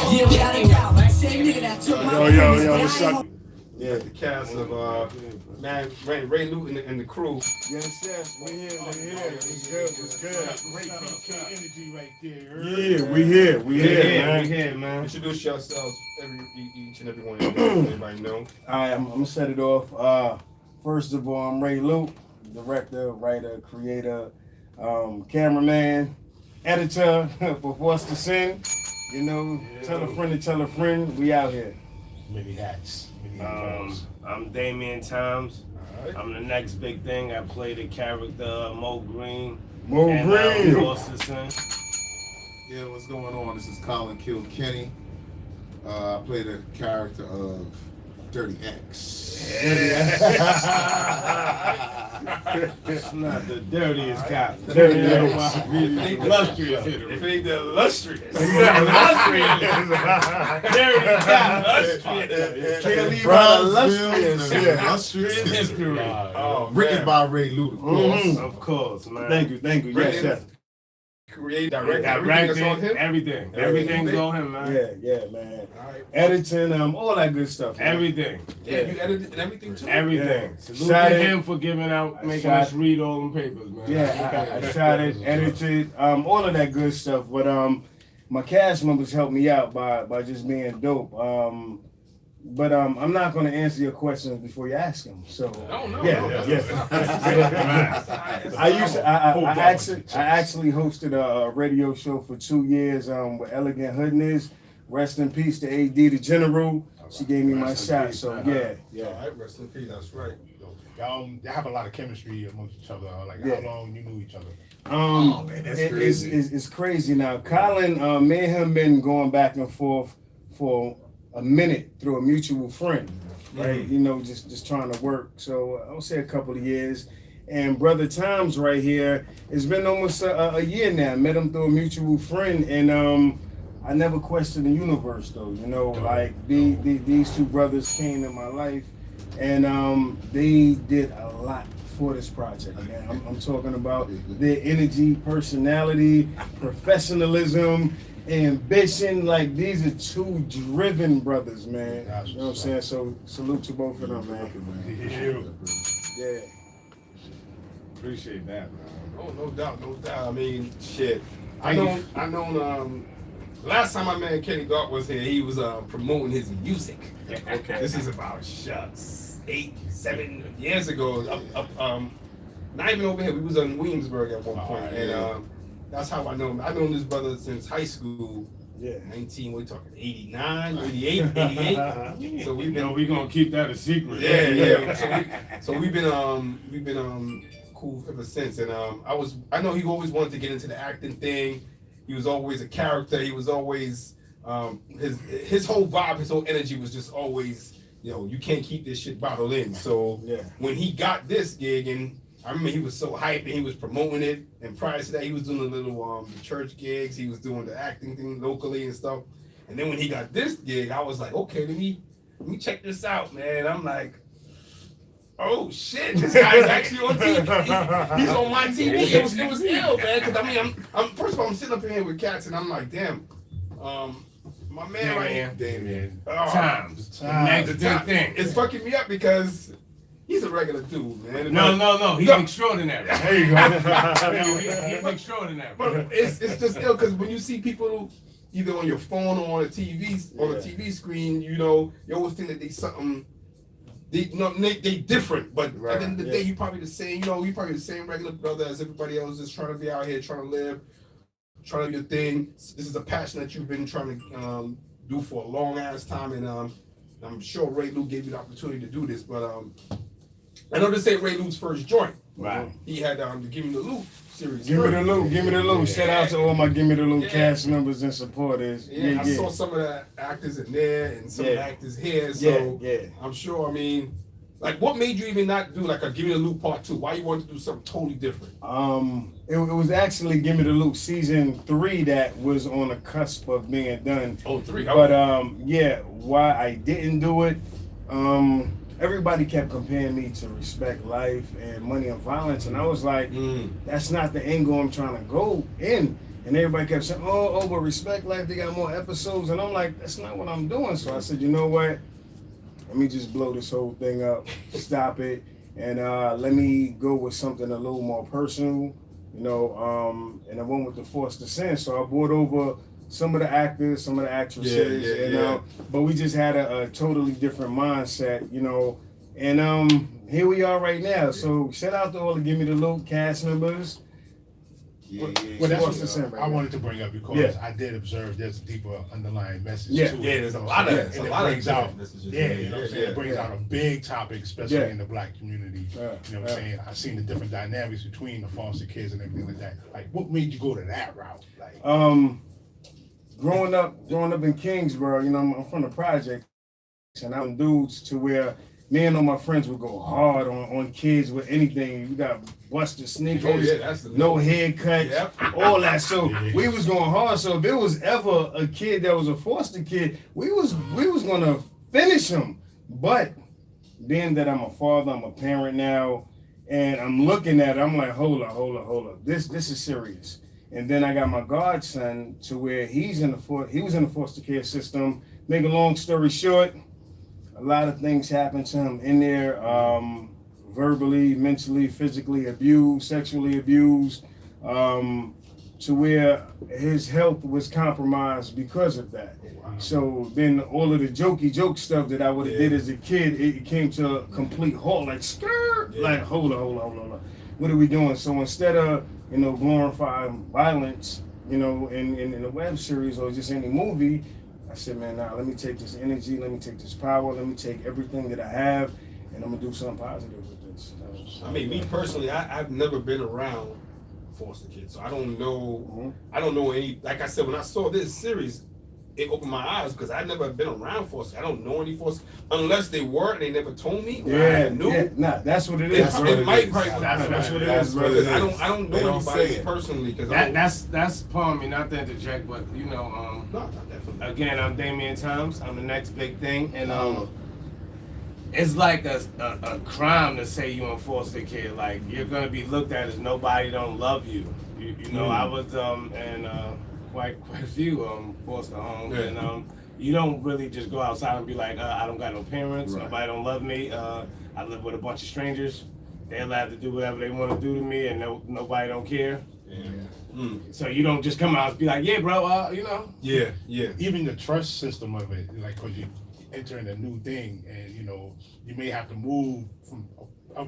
Yeah, without a doubt. Same nigga that took my Yo, what's up? Yeah, the cast of man, Ray Luke and the crew. Yes, we here. What's good? Great BK energy right there. Yeah, we here, man. We here, man. Introduce yourselves, each and every one of you. Everybody know. Alright, I'm gonna set it off. First of all, I'm Ray Luke, director, writer, creator, cameraman, editor for Forced to Sin. You know, tell a friend to tell a friend. We out here. Many hats. I'm Damian Times. Right. I'm the next big thing. I play the character Mo Green. Forced to Sin. Yeah, what's going on? This is Colin Kilkenny. I play the character of Dirty X. It's not the dirtiest cop. Dirty Illustrious. If it ain't the illustrious. Dirty cop. Can't leave Brownsville, out illustrious. yeah, illustrious. History. Oh, Written man. by Ray Luke, of course. Of course, man. Thank you. Yes. Create, direct, everything that's on him. Everything's on him, man. Yeah, man. All right. Editing, all that good stuff. Man. Everything. Yeah, you edited and everything too. Everything. Yeah. Salute Shot to it. him for giving out, making shot us read all them papers, man. Yeah, I shot it, edited, all of that good stuff. But my cast members helped me out by just being dope. But I'm not going to answer your questions before you ask them. So No. I actually hosted a radio show for 2 years with Elegant Hoodness. Rest in peace to AD the General. She gave me my Rest in shot. peace, So man. yeah. All right, rest in peace. That's right. Y'all have a lot of chemistry amongst each other. Like Yeah. how long you knew each other? Man, that's crazy. It's crazy now. Colin, me and him been going back and forth for a minute through a mutual friend, right? You know, just trying to work. So I'll say a couple of years. And Brother Times right here, it's been almost a year now. Met him through a mutual friend, and I never questioned the universe though. You know, like these two brothers came in my life, and they did a lot for this project, man. I'm talking about their energy, personality, professionalism, ambition. Like, these are two driven brothers, man. You know what I'm saying? So salute to both of them, man. Yeah. Appreciate that, man. Oh, no doubt. I mean, shit. I know. Last time my man Kenny Dart was here, he was promoting his music. Okay. This is about 8-7 years ago. Not even over here. We was in Williamsburg at one point, and that's how I know him. I've known this brother since high school. Yeah. 19. We're talking 89, 88. So we've been. We gonna keep that a secret. Yeah. So we've been cool ever since, and I know he always wanted to get into the acting thing. He was always a character. He was always his whole vibe, his whole energy was just always, you can't keep this shit bottled in. So when he got this gig, and I remember he was so hyped and he was promoting it, and prior to that he was doing the little church gigs, he was doing the acting thing locally and stuff. And then when he got this gig, I was like, okay, let me check this out, man. I'm like, oh shit, this guy's actually on TV. He's on my TV. It was ill, man. Cause I mean, I'm first of all, I'm sitting up here with cats, and I'm like, damn, my man right here, Damian. oh, Times. Next big thing. it's fucking me up because he's a regular dude, man. No. He's extraordinary. There you go. He's extraordinary. But it's just ill because when you see people either on your phone or on a TV screen, you always think that they something. They different, but at the end of the day, you probably the same. You probably the same regular brother as everybody else, just trying to be out here, trying to live, trying to do your thing. This is a passion that you've been trying to do for a long ass time, and I'm sure Ray Luke gave you the opportunity to do this. But I know this ain't Ray Luke's first joint. Right. He had the Give Me the Loot series. Give me the loot. Shout out to all my Give Me the Loot cast members and supporters. I saw some of the actors in there and some of the actors here. So I'm sure. I mean, like, what made you even not do like a Give Me the Loot Part 2? Why you wanted to do something totally different? It was actually Give Me the Loot season 3 that was on the cusp of being done. Oh, 3. But why I didn't do it? Everybody kept comparing me to Respect Life and Money and Violence, and I was like, that's not the angle I'm trying to go in. And everybody kept saying, oh, but Respect Life, they got more episodes. And I'm like, that's not what I'm doing. So I said, you know what? Let me just blow this whole thing up, stop it, and let me go with something a little more personal, you know. And I went with the Forced Descent. So I brought over some of the actors, some of the actresses, but we just had a totally different mindset, you know. And here we are right now. So shout out to all the Give Me the Loot cast members. Yeah. Well, that's Forced Descent what right I now. wanted to bring up because Yeah. I did observe there's a deeper underlying message Yeah. to it. Yeah, there's a lot of And it's a it lot of brings out, messages. you know what I'm saying? It brings yeah. out a big topic, especially Yeah. in the black community. Yeah, You know what yeah. I'm saying? I've seen the different dynamics between the foster kids and everything like that. Like, what made you go to that route? Like, Growing up in Kingsborough, you know, I'm from the project, and I'm dudes to where me and all my friends would go hard on kids with anything. You got busted sneakers, Oh, yeah, that's the no haircut, Yep. all that. So Yeah. we was going hard. So if there was ever a kid that was a foster kid, we was gonna finish him. But being that I'm a father, I'm a parent now, and I'm looking at it, I'm like, hold up. This is serious. And then I got my godson to where he was in the foster care system. Make a long story short, a lot of things happened to him in there, verbally, mentally, physically abused, sexually abused, to where his health was compromised because of that. So then all of the joke stuff that I would have did as a kid, it came to a complete halt, like skirt, like hold on. What are we doing? So instead of, you know, glorifying violence, you know, in a web series or just any movie, I said, man, now let me take this energy, let me take this power, let me take everything that I have, and I'm gonna do something positive with this. I mean, me personally, I've never been around foster kids, so I don't know. I don't know any. Like I said, when I saw this series, it opened my eyes because I've never been around foster. I don't know any foster unless they were and they never told me. Or I knew. Nah, that's what it It, is. it might That's what it is, bro. because I don't They know don't say anybody it. personally. Because That's pardon me, not to interject, but you know, no, not definitely. again, I'm Damian Thomas. I'm the next big thing, and it's like a crime to say you a foster kid. Like you're gonna be looked at as nobody don't love you. You know, I was in quite a few foster homes, Yeah. and you don't really just go outside and be like, I don't got no parents, Right. nobody don't love me. I live with a bunch of strangers. They're allowed to do whatever they want to do to me, and nobody don't care. So you don't just come out and be like, yeah, bro, you know. Yeah. even the trust system of it, like, because you entering a new thing and, you know, you may have to move from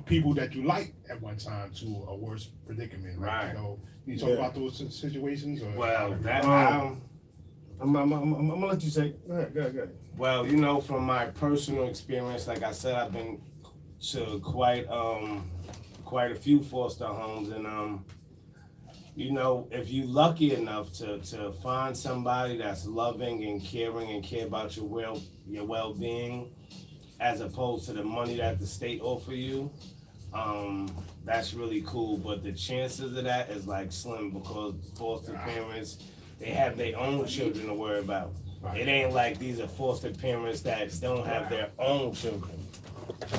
people that you like at one time to a worse predicament, right? Right. You know, you talk about those situations? Or, Well, that I'm gonna let you say. Go ahead. well, you know, from my personal experience, like I said, I've been to quite a few foster homes, and you know, if you lucky enough to find somebody that's loving and caring and care about your well-being, as opposed to the money that the state offer you, that's really cool. But the chances of that is like slim because foster parents, they have their own children to worry about. It ain't like these are foster parents that don't have their own children.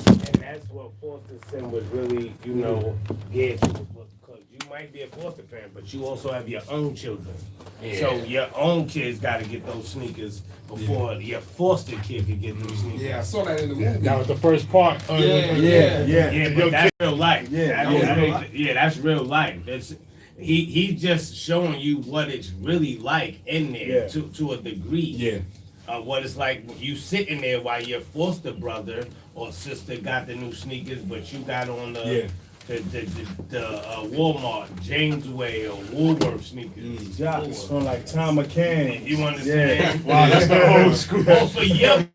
And that's what foster sin was really, you know, geared to. Because you might be a foster parent, but you also have your own children. So your own kids got to get those sneakers before your foster kid can get those sneakers. Yeah, I saw that in the movie. that was the first part. Yeah. But that's real life. Yeah. That's real life. He's just showing you what it's really like in there to a degree. Yeah. What it's like when you sitting there while your foster brother or sister got the new sneakers, but you got on the Walmart, Jamesway, or Woolworth sneakers. Jocks from like Tom McCann. You understand? Wow, that's the old school. Oh, for your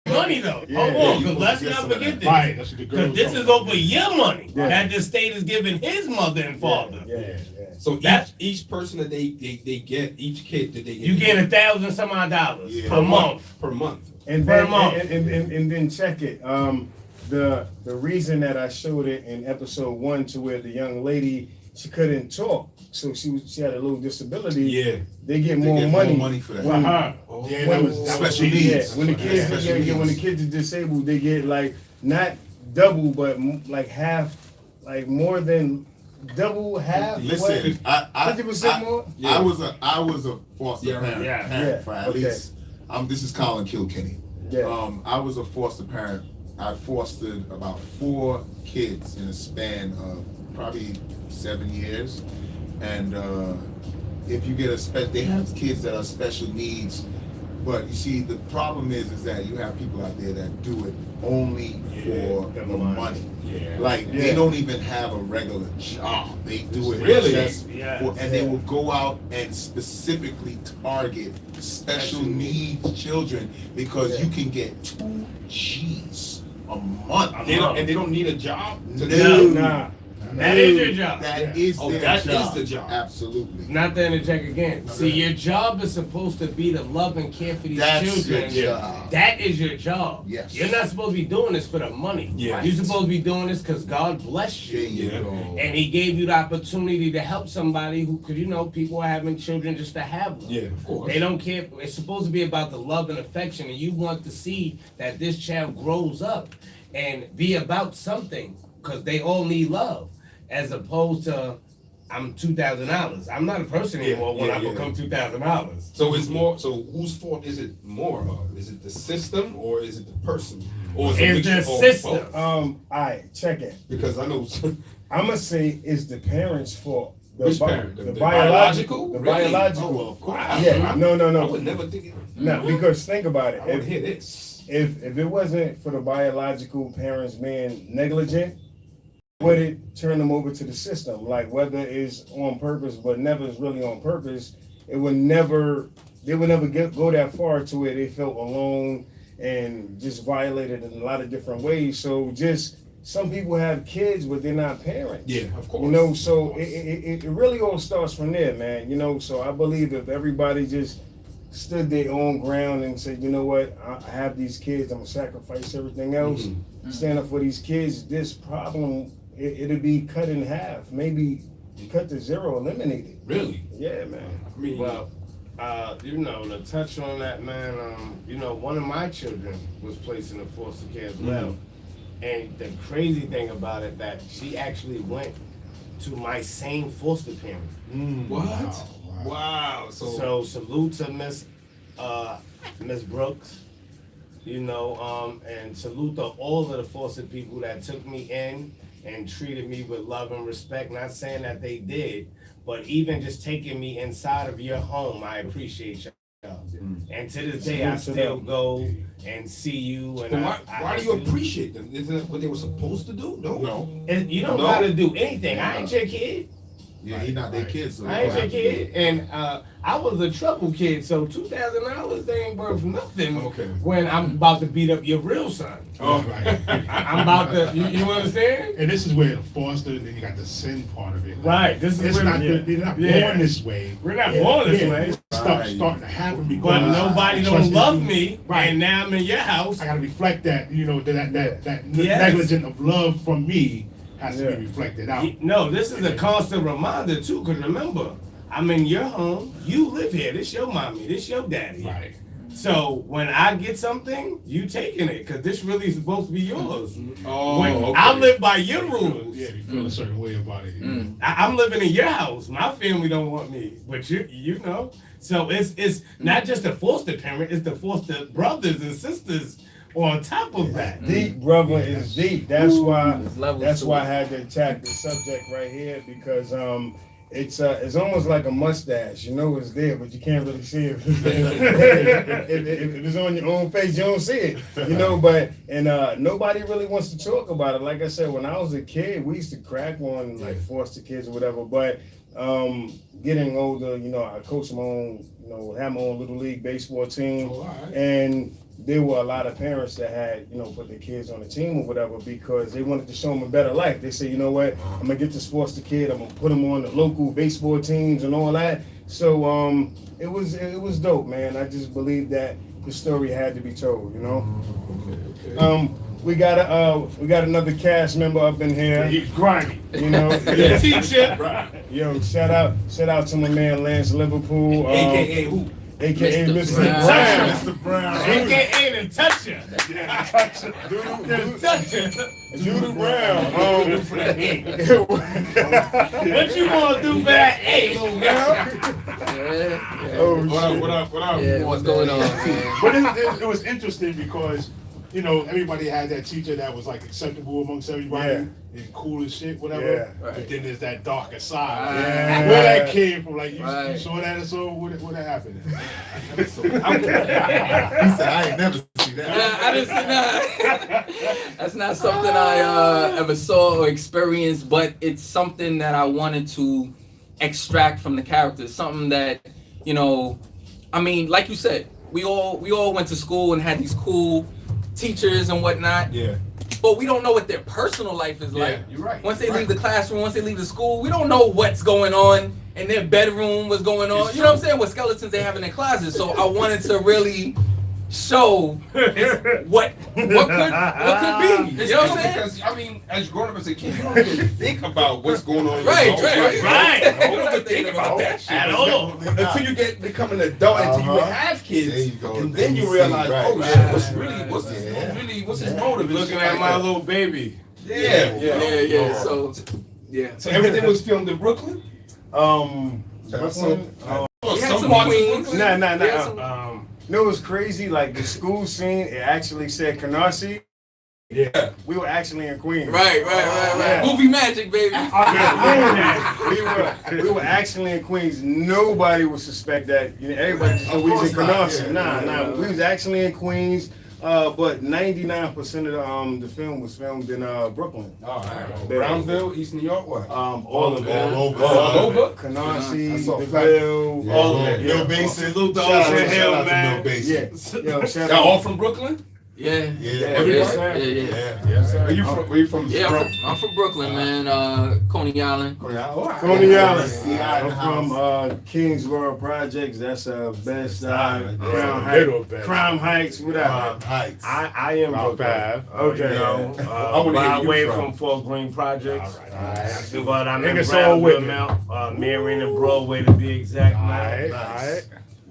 money though. Yeah. Hold on, You because let's supposed to get not some of forget that. this. Right, that's what the girls Because this is talking over your money Yeah. that the state is giving his mother and father. Yeah. So That- each person that they get, each kid that they get, You get $1,000 some odd dollars Yeah. per month. per month. And Per then month. and then check it. The reason that I showed it in episode 1 to where the young lady, she couldn't talk, so she had a little disability. Yeah. They get They more get money. more money for that. For her. Yeah, that was Special Yeah, needs. when the kids Special when the needs. kids are disabled, they get like not double but like half, like more than double, half? Listen, I 50% more? I was a foster Yeah, parent, yeah, parent for at okay. least. This is Colin Kilkenny. Yeah. I was a foster parent. I fostered about 4 kids in a span of probably 7 years, and if you get they have kids that are special needs, but you see the problem is that you have people out there that do it only for the money. Yeah. Like they don't even have a regular job. They do it Really? just Yeah. and they will go out and specifically target special needs children because you can get 2 G's a month. They don't need a job to No. Nah. That is your job. That is Oh, their that is job. the job. Absolutely. Not to interject again. See, your job is supposed to be to love and care for these That's children. your job. That is your job. Yes. You're not supposed to be doing this for the money. Yeah. You're supposed to be doing this because God blessed There you. you Yeah. go. And he gave you the opportunity to help somebody who could, people are having children just to have them. Yeah, of course. They don't care. It's supposed to be about the love and affection, and you want to see that this child grows up and be about something because they all need love, as opposed to I'm $2,000. I'm not a person anymore when I become $2,000. So it's more. So whose fault is it more of? Is it the system or is it the person? Or is it It's the mixture of system. both? All right, check it. Because I know. I'm gonna say it's the parents' fault. The Which parent? The The biological. The Really? biological. Oh, of course. Yeah. No. I would never think it. No, because think about it. I would hear this. If it wasn't for the biological parents being negligent, would it turn them over to the system? Like whether it's on purpose, but never is really on purpose, they would never go that far to where they felt alone and just violated in a lot of different ways. So just some people have kids, but they're not parents. Yeah, of course. So it really all starts from there, man. So I believe if everybody just stood their own ground and said, you know what, I have these kids, I'm gonna sacrifice everything else, stand up for these kids, this problem, it'll be cut in half, maybe cut to zero, eliminated. Really? Yeah, man. I mean, Well, to touch on that, man, one of my children was placed in a foster care as well. And the crazy thing about it, that she actually went to my same foster parent. what? Wow. So salute to Miss Brooks, and salute to all of the foster people that took me in and treated me with love and respect. Not saying that they did, but even just taking me inside of your home, I appreciate y'all. And to this day, I still go and see you. And But why do you appreciate them? Isn't that what they were supposed to do? No. And you don't No. gotta do anything. I ain't your kid. Yeah, he not their kid, so I ain't your kid, and I was a trouble kid, so $2,000 they ain't worth nothing. Okay. When I'm about to beat up your real son, Oh, I'm about to. You understand? And this is where the foster, and then you got the sin part of it. Right. This is It's where not. yeah. They're not Yeah. born this way. We're not born this Yeah, way, it's starting to happen because but nobody don't trust love issues. me, Right. and now I'm in your house. I gotta reflect that. That Yes. negligence of love from me has to Yeah. be reflected out. No, this is a constant reminder too. Cause remember, I'm in your home. You live here. This your mommy. This your daddy. Right. So when I get something, you taking it, cause this really is supposed to be yours. Oh, When okay. I live by your rules. Yeah, you feel a certain way about it. I'm living in your house. My family don't want me, but you know. So it's not just the foster parent; it's the foster brothers and sisters on top of that. Deep, brother, is deep. That's why. levels That's to why I it. had to attack the subject right here because it's almost like a mustache. You know it's there, but you can't really see it. if it's on your own face, you don't see it. But nobody really wants to talk about it. Like I said, when I was a kid, we used to crack on like foster kids or whatever. But getting older, I coached my own, had my own little league baseball team, Oh, all right. and there were a lot of parents that had, put their kids on the team or whatever because they wanted to show them a better life. They say, you know what, I'm gonna get this foster kid, I'm gonna put him on the local baseball teams and all that. So it was dope, man. I just believe that the story had to be told, Okay. We got another cast member up in here. He's grimy. Yeah. Teacher, Yo, shout out to my man Lance Liverpool, AKA who? aka Mr. Brown. Brown. Mr. Brown. AKA the toucher. Judah Brown. What you gonna do for that A, little girl? Oh, What up? Yeah, what's going on, man? But it was interesting because, you know, everybody had that teacher that was like acceptable amongst everybody and cool as shit, whatever. Yeah. But then there's that darker side. Yeah. Where that came from? Like, you Right. saw that and so what that happened? He said, I ain't never see that. Nah, I didn't see that. That's not something I ever saw or experienced, but it's something that I wanted to extract from the characters. Something that, you know, I mean, like you said, we all went to school and had these cool teachers and whatnot. Yeah. But we don't know what their personal life is like. You're right. Once they leave the classroom, once they leave the school, we don't know what's going on in their bedroom, what's going on. You know what I'm saying? What skeletons they have in their closet. So I wanted to really show what could be. You know what I'm saying? Because I mean, as growing up as a kid, you don't even think about what's going on. in your Right. life, You You don't even think about that shit At all. until you become an adult, until you have kids, There you go. and Then then you you realize, see, right. oh shit, what's his motive? and Looking shit at like my that. little baby. Yeah. Yeah. So yeah. So everything was filmed in Brooklyn. Brooklyn. We had Some some parts of queens. Brooklyn? Nah. We had some- You know what's crazy? Like the school scene, it actually said Canarsie. Yeah. We were actually in Queens. Right. Yeah. Movie magic, baby. we were actually in Queens. Nobody would suspect that. You know, everybody just thought we was in Of course Canarsie. not. Nah. We was actually in Queens. But 99% of the film was filmed in Brooklyn. All right. Brownsville, East New York, what? All of it. All over. All over? I Canarsie, saw DeVille, Yeah. all of it. Mill Yeah. Basin. Salute to Shout out Ocean to Hill, Mill man. Basin. Yeah. Yo, shout Y'all out. all from Brooklyn? Yeah. Yeah. Everybody? Yeah. Where you from? Yeah, I'm from Brooklyn, man. Coney Island. Coney Island. Coney Island. Yeah. I'm from Kingsborough Projects. That's best Crown Little Heights. best. Crown Heights. Whatever. Heights. I am About Brooklyn. five. Okay. You know, I wanna hear by you way from. from Fort Greene Projects. Alright. But I'm in Nigga soul Brownsville with me. now, Marion and Broadway to be exact. Alright.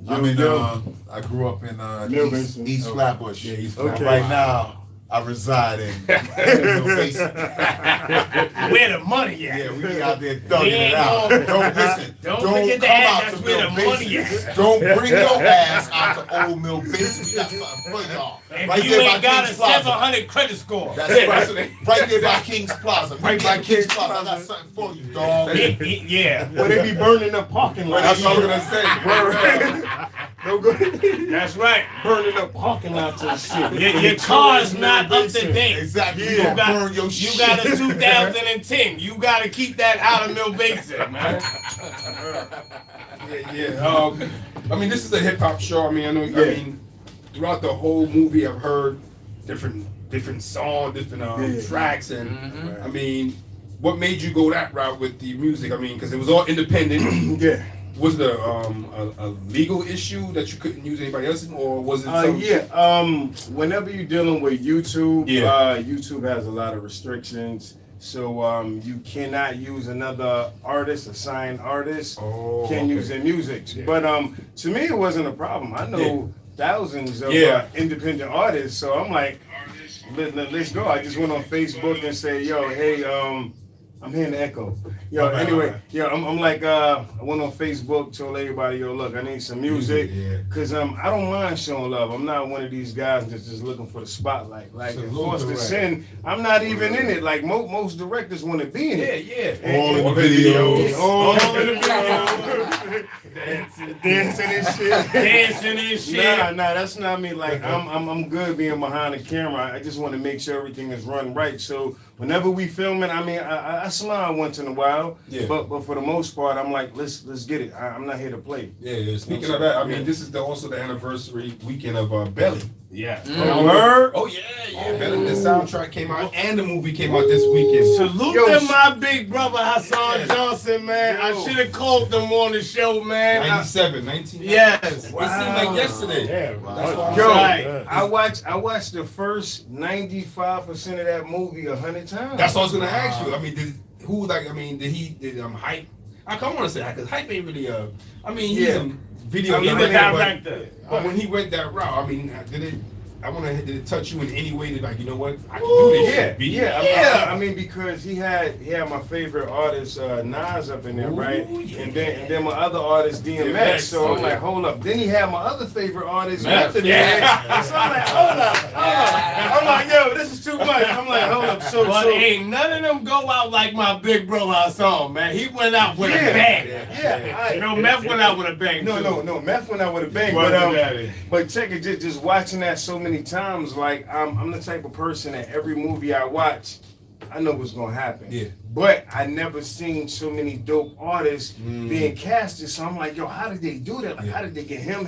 I'm in. I grew up in Mill East Basin. Flatbush. Yeah, East Okay. Right now, I reside in Mill Basin. Where the money at? Yeah, we be out there thugging We it ain't out. gonna- Don't listen. Don't Don't forget to come add out that's to where Mill the Basin. money at. Don't bring your ass out to Old Mill Basin. We got something for y'all. If Right you there by ain't got a King's Plaza. 700 credit score. That's right. Right there by King's Plaza. Right by King's Plaza. I got something for you, dog. Yeah, Where they be burning the parking lot. That's what I'm gonna say. Don't go that's right. burning the parking lot to shit. Your car's not up to date. Exactly. Yeah. You gonna burn your You shit. got a 2010. You got to keep that out of Mill Basin, man. Yeah. I mean, this is a hip hop show. I mean, I mean, throughout the whole movie, I've heard different songs, different tracks, and I mean, what made you go that route with the music? I mean, because it was all independent. Yeah. Was there a legal issue that you couldn't use anybody else's, or was it? Something? Yeah. Whenever you're dealing with YouTube, Yeah. YouTube has a lot of restrictions. So you cannot use another artist, a signed artist. Oh, Can't use their music. Yeah. But to me, it wasn't a problem. I know thousands of Yeah. independent artists. So I'm like, let's go. I just went on Facebook and say, yo, hey, I'm hearing the echo. Yo, Okay, anyway, okay. yeah, I'm like, I went on Facebook, told everybody, yo, look, I need some music. Yeah. Cause I don't mind showing love. I'm not one of these guys that's just looking for the spotlight. Like in Salute Forced to to that. Sin, I'm not even in it. Like most directors want to be in it. Yeah. All in the videos. videos. All in the videos. Dancing and shit. Dancing and shit. Nah, that's not me. Like I'm good being behind the camera. I just want to make sure everything is run right. So whenever we filming, I mean, I smile once in a while. Yeah. But for the most part, I'm like, let's get it. I'm not here to play. Yeah. Speaking of that, I mean, this is also the anniversary weekend of Belly. Yeah. Word? Oh yeah. Belly. The soundtrack came out and the movie came out this weekend. Salute Yo, to my big brother Hassan Johnson, man. I should have called them on the show, man. 97, 19. Yes. It seemed like yesterday. Yeah. That's why I'm Yo, saying. I watched the first 95% of that movie 100 times. That's what I was gonna ask you. I mean, did Hype? I want to say that because Hype ain't really I mean, he's Yeah. a video. He's a director. But when he went that route, I mean, did it touch you in any way that, like, you know what, I can do this shit, B? I mean, because he had my favorite artist Nas up in there, right? Yeah. And then my other artist DMX. DMX, So I'm yeah. like, hold up. Then he had my other favorite artist Meth, after that. So I'm like, hold up. I'm like, yo, this is too much. I'm like, hold up. But ain't none of them go out like my big brother song, man. He went out with a bang. Yeah. You know, Meth went out with a bang. No, too. no. Meth went out with a bang. But check it, just watching that so many times, like I'm the type of person that every movie I watch, I know what's gonna happen. Yeah. But I never seen so many dope artists being casted. So I'm like, yo, how did they do that? Like, how did they get him?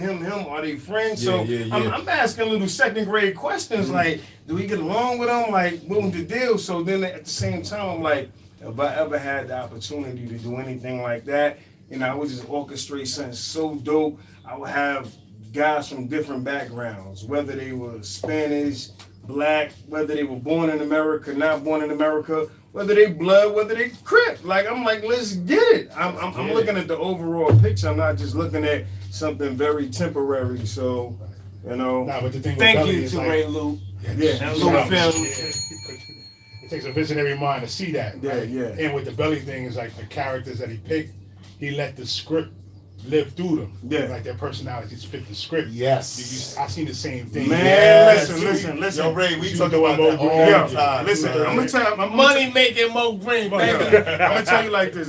Are they friends? So I'm asking little second grade questions like, do we get along with them? Like, what was the deal? So then at the same time, I'm like, if I ever had the opportunity to do anything like that, I would just orchestrate something so dope. I would have guys from different backgrounds, whether they were Spanish, Black, whether they were born in America, not born in America, whether they blood, whether they Crip. Like, I'm like, let's get it. I'm looking at the overall picture. I'm not just looking at something very temporary. So, Nah, but the thing with Thank Belly you is to like, Ray Luke. yeah, Luke film. It takes a visionary mind to see that. Right? Yeah. And with the Belly thing, is like the characters that he picked, he let the script live through them. Yeah. Like their personalities fit the script. Yes. I seen the same thing. Man, Yes. listen. Yo, Ray, we You talk doing about that more all Yo, the time. listen, man. I'm gonna tell you, Money making Mo Green, baby. I'm gonna tell you like this.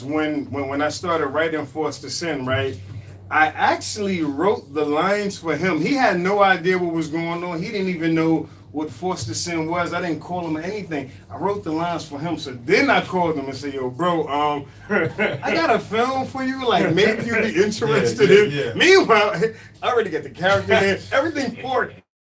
When I started writing Forced to Sin, right, I actually wrote the lines for him. He had no idea what was going on. He didn't even know what Forced to Sin was. I didn't call him anything. I wrote the lines for him. So then I called him and said, yo, bro, I got a film for you. Like, maybe you'd be interested in. Yeah. Meanwhile, I already got the character there, everything for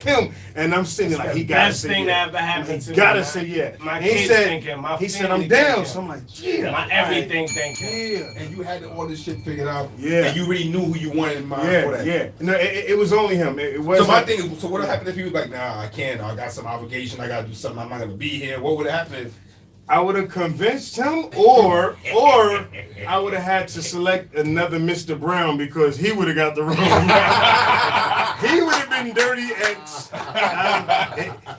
him. And I'm sitting there like, he gotta Best say thing yeah. that ever happened to me. Gotta man. say yeah. My And he kids said, thinking, my he said, family I'm down. thinking. So I'm like, yeah. My everything thinking. Yeah. And you had all this shit figured out. Yeah. And you already knew who you wanted in mind for Yeah, that. yeah. No, it was only him. It So wasn't. my thing is, so what happened if he was like, nah, I can't. I got some obligation. I gotta do something. I'm not gonna be here. What would happen if? I would have convinced him, or I would have had to select another Mr. Brown because he would have got the role. He would have been Dirty X,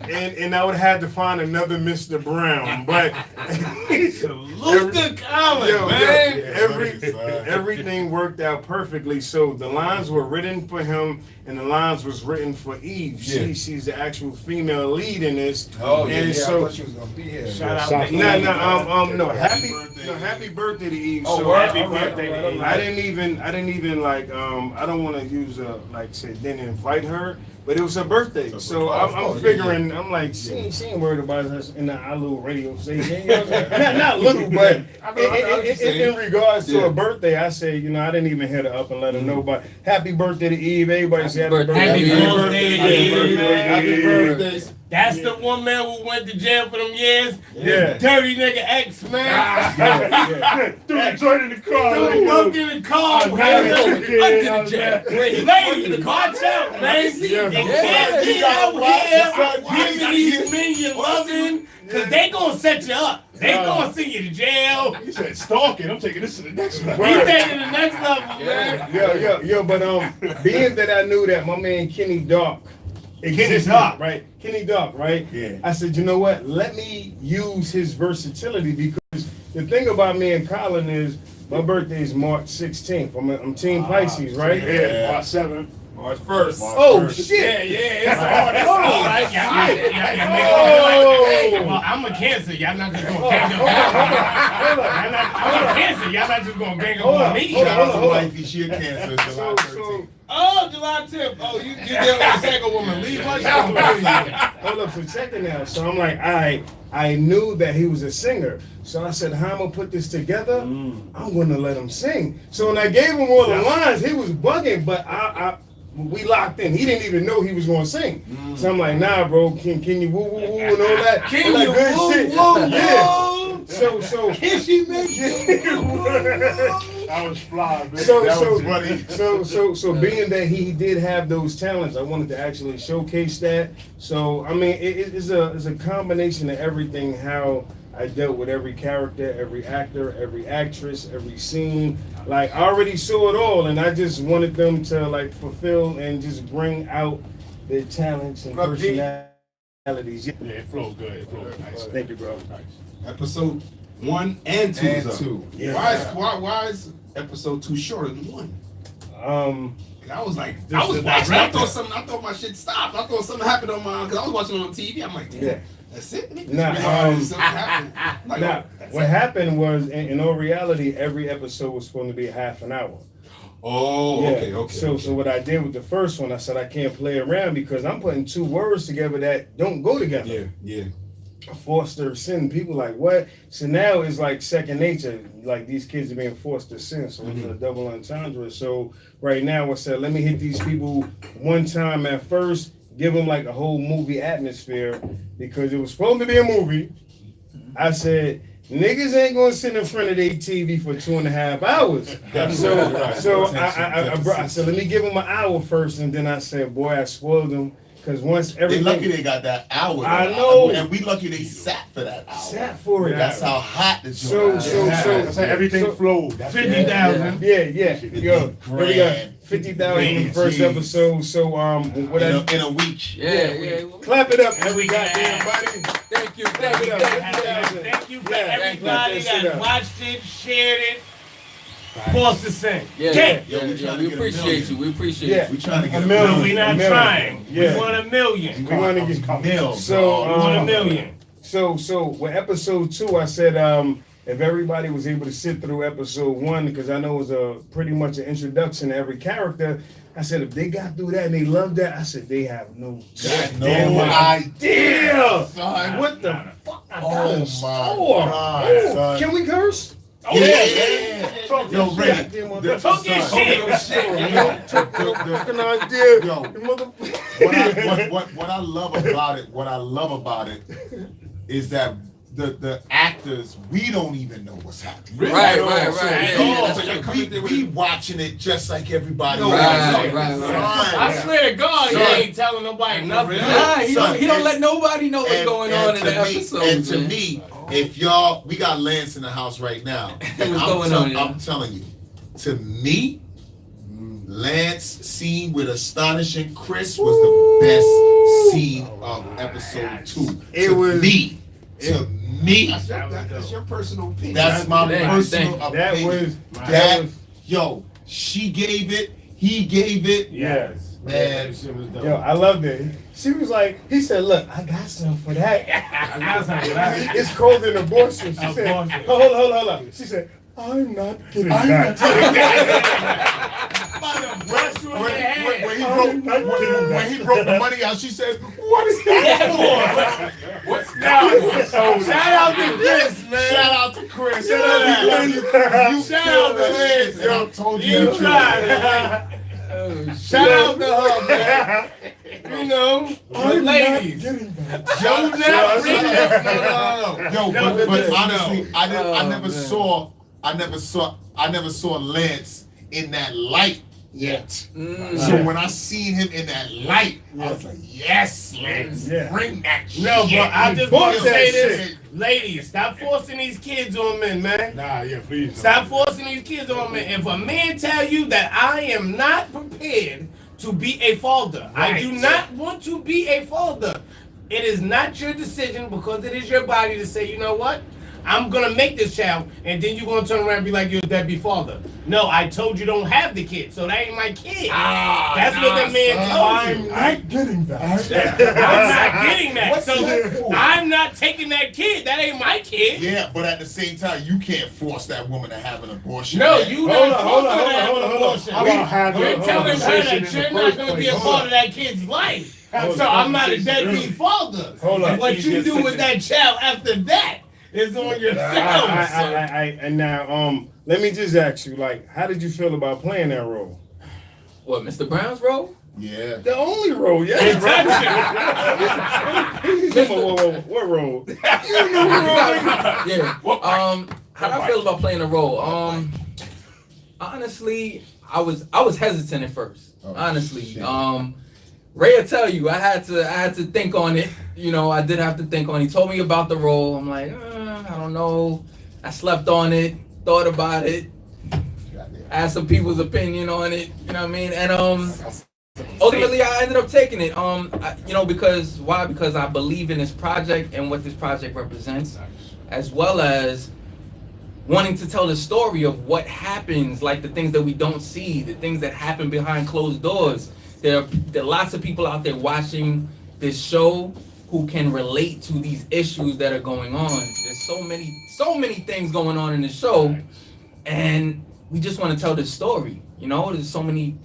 and I would have had to find another Mr. Brown. But Luca Collins, man. everything worked out perfectly. So the lines were written for him, and the lines was written for Eve. Yeah. She's the actual female lead in this. Oh and I so. thought she was gonna be here. Shout out Shout to No, Eve. happy birthday to Eve. Oh, so word? happy All right, birthday all right, to all Eve. right. I didn't even like I don't want to use like say didn't invite her, but it was her birthday. So I'm figuring I'm like she ain't worried about us in our little radio station. not little, but in regards to Yeah. her birthday, I say I didn't even hit her up and let her know. But happy birthday to Eve. Everybody say happy birthday. Happy to Eve. birthday to Happy Eve, birthday. man. Happy birthday. That's the one man who went to jail for them years. Yeah. This dirty nigga X, man. Yeah. Threw the joint in the car. Threw the bunk in the car, man. Under Under the jail. Ladies, watch out, man. You can't be out here giving these men your loving, because they gonna set you up. They gonna send you to jail. He said, stalking. I'm taking this to the next level. We taking the next level, man. Yo, but being that I knew that my man Kenny Dark existed, right? Kenny Dark, right? Yeah. I said, you know what? Let me use his versatility because the thing about me and Colin is my birthday is March 16th. I'm Team Pisces, right? Yeah, March 7th. March 1st. Oh shit! It's hard. That's all right. Well, I'm a Cancer. Y'all not just gonna gang up. I'm a Cancer. Y'all not just gonna gang up on me. Shout out to wifey, she a Cancer, July 13th. Oh, July 10th. Oh, you dealing with a single woman. Leave her. Hold up, so check it out. So I'm like, I knew that he was a singer. So I said, how I'm gonna put this together? I'm gonna let him sing. So when I gave him all the lines, he was bugging, but we locked in. He didn't even know he was gonna sing. So I'm like, nah, bro, can you woo woo woo and all that? Can all you that woo shit. woo Yeah. woo? So Can she make I was fly, man. So That was funny. So being that he did have those talents, I wanted to actually showcase that. So I mean, it's a combination of everything. How I dealt with every character, every actor, every actress, every scene. Like I already saw it all, and I just wanted them to like fulfill and just bring out their talents and personalities. Yeah, it flowed good. It flowed nice. Thank you, bro. Nice. Episode 1 and 2. And 2. Yeah. Why is episode 2 shorter than 1? And I was like, I This was is watching. direct. I thought my shit stopped. I thought something happened on my, because I was watching on TV. I'm like, damn, Yeah. that's it. Nigga? Nah, Something happened. I'm like, Now, oh, that's what it. happened was, in all reality, every episode was supposed to be half an hour. Oh, okay. So what I did with the first one, I said I can't play around because I'm putting 2 words together that don't go together. Yeah. Forced to sin. People like what? So now it's like second nature. Like these kids are being forced to sin. So it's a double entendre. So right now I said, let me hit these people one time at first, give them like a whole movie atmosphere because it was supposed to be a movie. I said, niggas ain't gonna sit in front of their TV for 2.5 hours. So I said, let me give them an hour first, and then I said, boy, I spoiled them. Because once They everything lucky they got that hour. I know. And we lucky they sat for that hour. sat for it. That's how hot the So- joint is. so- That's how everything so- flowed. That's 50,000. Yeah. Yo, here we go. 50,000 in the first Jeez. episode. So what in, I a week. Yeah. clap it up, Every goddamn guy. buddy. Thank you. Clap it up. Thank you for Yeah, everybody thank you. that watched it, shared it, forced to sing. Yeah, Can't. Yo, we trying to we get a appreciate million. you. We appreciate Yeah. We trying to get A a million. No, we not million. trying. Yeah. We want a million. We want to get Mil. So, We want a million. So with episode 2, I said if everybody was able to sit through episode 1, because I know it was a pretty much an introduction to every character. I said if they got through that and they loved that, I said they have no no goddamn idea. son. What the fuck? I Oh got in my store. God, Oh, son. can we curse? Oh, Yeah. Talk Yo, your Ray, shit. Talk your son, shit. Fucking idea. Yo. You mother- What I love about it is that the actors, we don't even know what's happening. Right. So Yeah. we watching it just like everybody else. Right. I swear to God, he Son. ain't telling nobody nothing. Nah, he Son, don't let nobody know what's going on in to the me- episode. And to me, if y'all, we got Lance in the house right now. And What's going on, yeah? I'm telling you, to me, Lance scene with Astonishing Chris was the best scene of episode 2. It to was- me. To me, That's your personal opinion. that's my Thank you, personal thank That opinion. was That, yo, she gave it, he gave it, yes. man. That shit was dope. Yo, I loved it. She was like, he said, look, I got something for that. I got something for that. It's called an abortion. She said, Abortion. hold on. She said, I'm not getting that. When he broke the money out, she said, "What is that for?" What's now? Shout out to Chris, man. Shout out to Chris. Shout out to You Shout out to Chris. Yo, told you You the tried, truth. man. Shout out to her, man. You know, I'm ladies. not getting that. Don't not bring up. No. Yo, but No. honestly, I Oh, never man. saw Lance in that light yet. So when I seen him in that light, I was like, yes, Lance, Yeah. bring that shit. No, but I just want to Bring say that this. shit. Ladies, stop forcing these kids on men, man. Nah, yeah, please. Stop forcing these kids on me. If a man tell you that I am not prepared to be a father, I do not want to be a father. It is not your decision because it is your body to say, you know what? I'm gonna make this child, and then you're gonna turn around and be like, you're a deadbeat father. No, I told you don't have the kid, so that ain't my kid. That's what the man told you. I'm not getting that. I'm not getting that. What's So that for? I'm not taking that kid. That ain't my kid. Yeah, but at the same time, you can't force that woman to have an abortion. No, man. you Hold not on, forcing her to have an hold on. abortion. How about having You're a telling her conversation that in you're the not first going to be place? a part of that kid's life. So I'm not a deadbeat father. Hold on. What you do with that child after that is on yourself. And now, let me just ask you, like, how did you feel about playing that role? What, Mr. Brown's role? Yeah. The only role, yes. Whoa, what role? You know what role? Yeah. How do I feel about playing a role? Honestly, I was hesitant at first. Oh, Honestly. shit. Ray will tell you, I had to think on it. You know, I did have to think on it. He told me about the role. I'm like, I don't know. I slept on it, thought about it, asked some people's opinion on it. You know what I mean? And ultimately, I ended up taking it. Because why? Because I believe in this project and what this project represents, as well as wanting to tell the story of what happens, like the things that we don't see, the things that happen behind closed doors. There are lots of people out there watching this show who can relate to these issues that are going on. There's so many things going on in the show, and we just want to tell this story. There's so many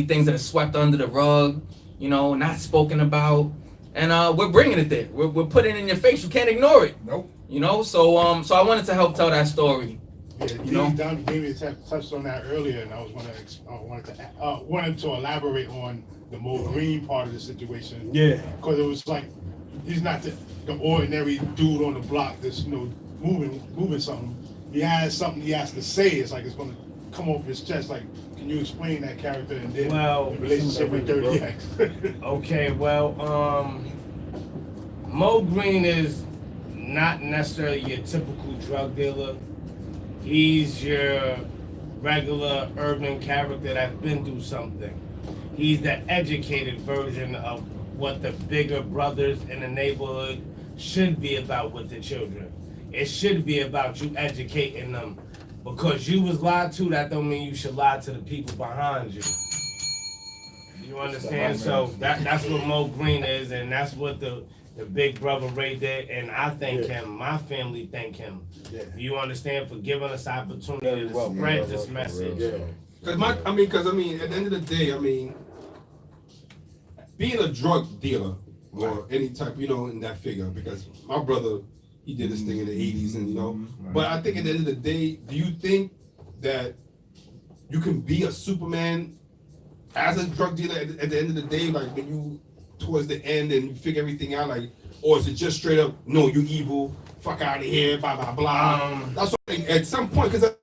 things that are swept under the rug, not spoken about, and we're bringing it there. We're putting it in your face. You can't ignore it. Nope. So I wanted to help tell that story. Yeah, David touched on that earlier, and I wanted to elaborate on the Mo Green part of the situation. Yeah. Because it was like he's not the ordinary dude on the block that's moving something. He has something he has to say. It's like it's going to come off his chest. Like, can you explain that character and then the relationship with Dirty X? Okay, well, Mo Green is not necessarily your typical drug dealer. He's your regular urban character that's been through something. He's the educated version of what the bigger brothers in the neighborhood should be about with the children. It should be about you educating them. Because you was lied to, that don't mean you should lie to the people behind you. You understand? So that's what Mo Green is, and that's what the big brother Ray did, and I thank him. My family thank him. Yeah. You understand, for giving us opportunity to spread this message. Because at the end of the day, being a drug dealer or any type, in that figure, because my brother, he did this thing in the 80s, and but I think at the end of the day, do you think that you can be a Superman as a drug dealer at the end of the day, like when you towards the end and you figure everything out, like, or is it just straight up, no, you evil, fuck out of here, blah blah blah? That's what I think at some point, because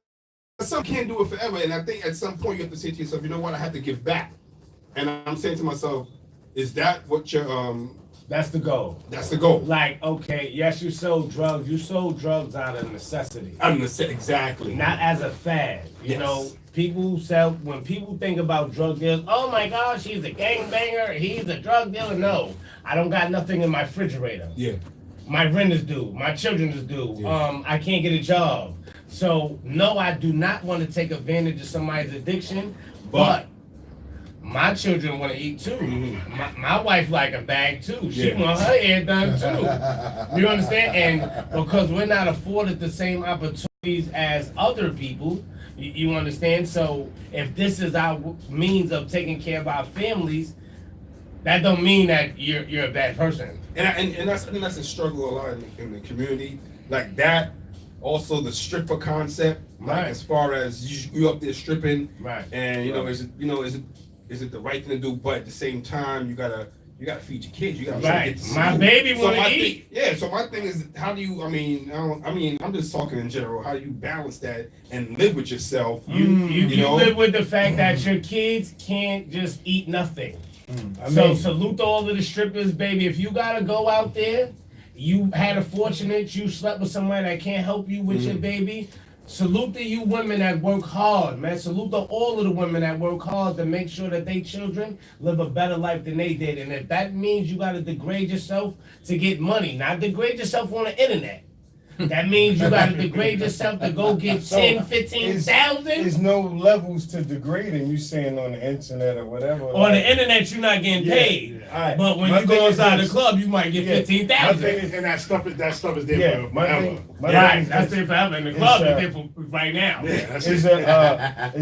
some can't do it forever, and I think at some point you have to say to yourself, you know what, I have to give back. And I'm saying to myself, is that what your That's the goal. That's the goal. Like, okay, yes, you sold drugs. You sold drugs out of necessity. Exactly. Not as a fad. You know, when people think about drug dealers, oh my gosh, he's a gangbanger, he's a drug dealer. No, I don't got nothing in my refrigerator. Yeah. My rent is due. My children is due. Yeah. I can't get a job. So, no, I do not want to take advantage of somebody's addiction, but my children want to eat too. Mm-hmm. My wife like a bag too. She want her hair done too. You understand? And because we're not afforded the same opportunities as other people, you understand? So if this is our means of taking care of our families, that don't mean that you're a bad person. And that's a struggle a lot in the community. Like that, also the stripper concept. Like as far as you up there stripping, right? And is it the right thing to do? But at the same time, you gotta feed your kids. You gotta right. Get My baby want to eat. So my thing is, how do you? I'm just talking in general. How do you balance that and live with yourself? You live with the fact that your kids can't just eat nothing. So salute to all of the strippers, baby. If you gotta go out there, you had a fortunate, you slept with somebody that can't help you with your baby. Salute to you women that work hard, man. Salute to all of the women that work hard to make sure that their children live a better life than they did. And if that means you gotta degrade yourself to get money, not degrade yourself on the internet. That means you gotta degrade yourself to go get 10, 15,000. There's no levels to degrading. You saying on the internet or whatever. On the internet, you're not getting paid. Right. But when you go inside the club, you might get 15,000. And that stuff is there for forever. That's there forever. And the club is there for right now. It's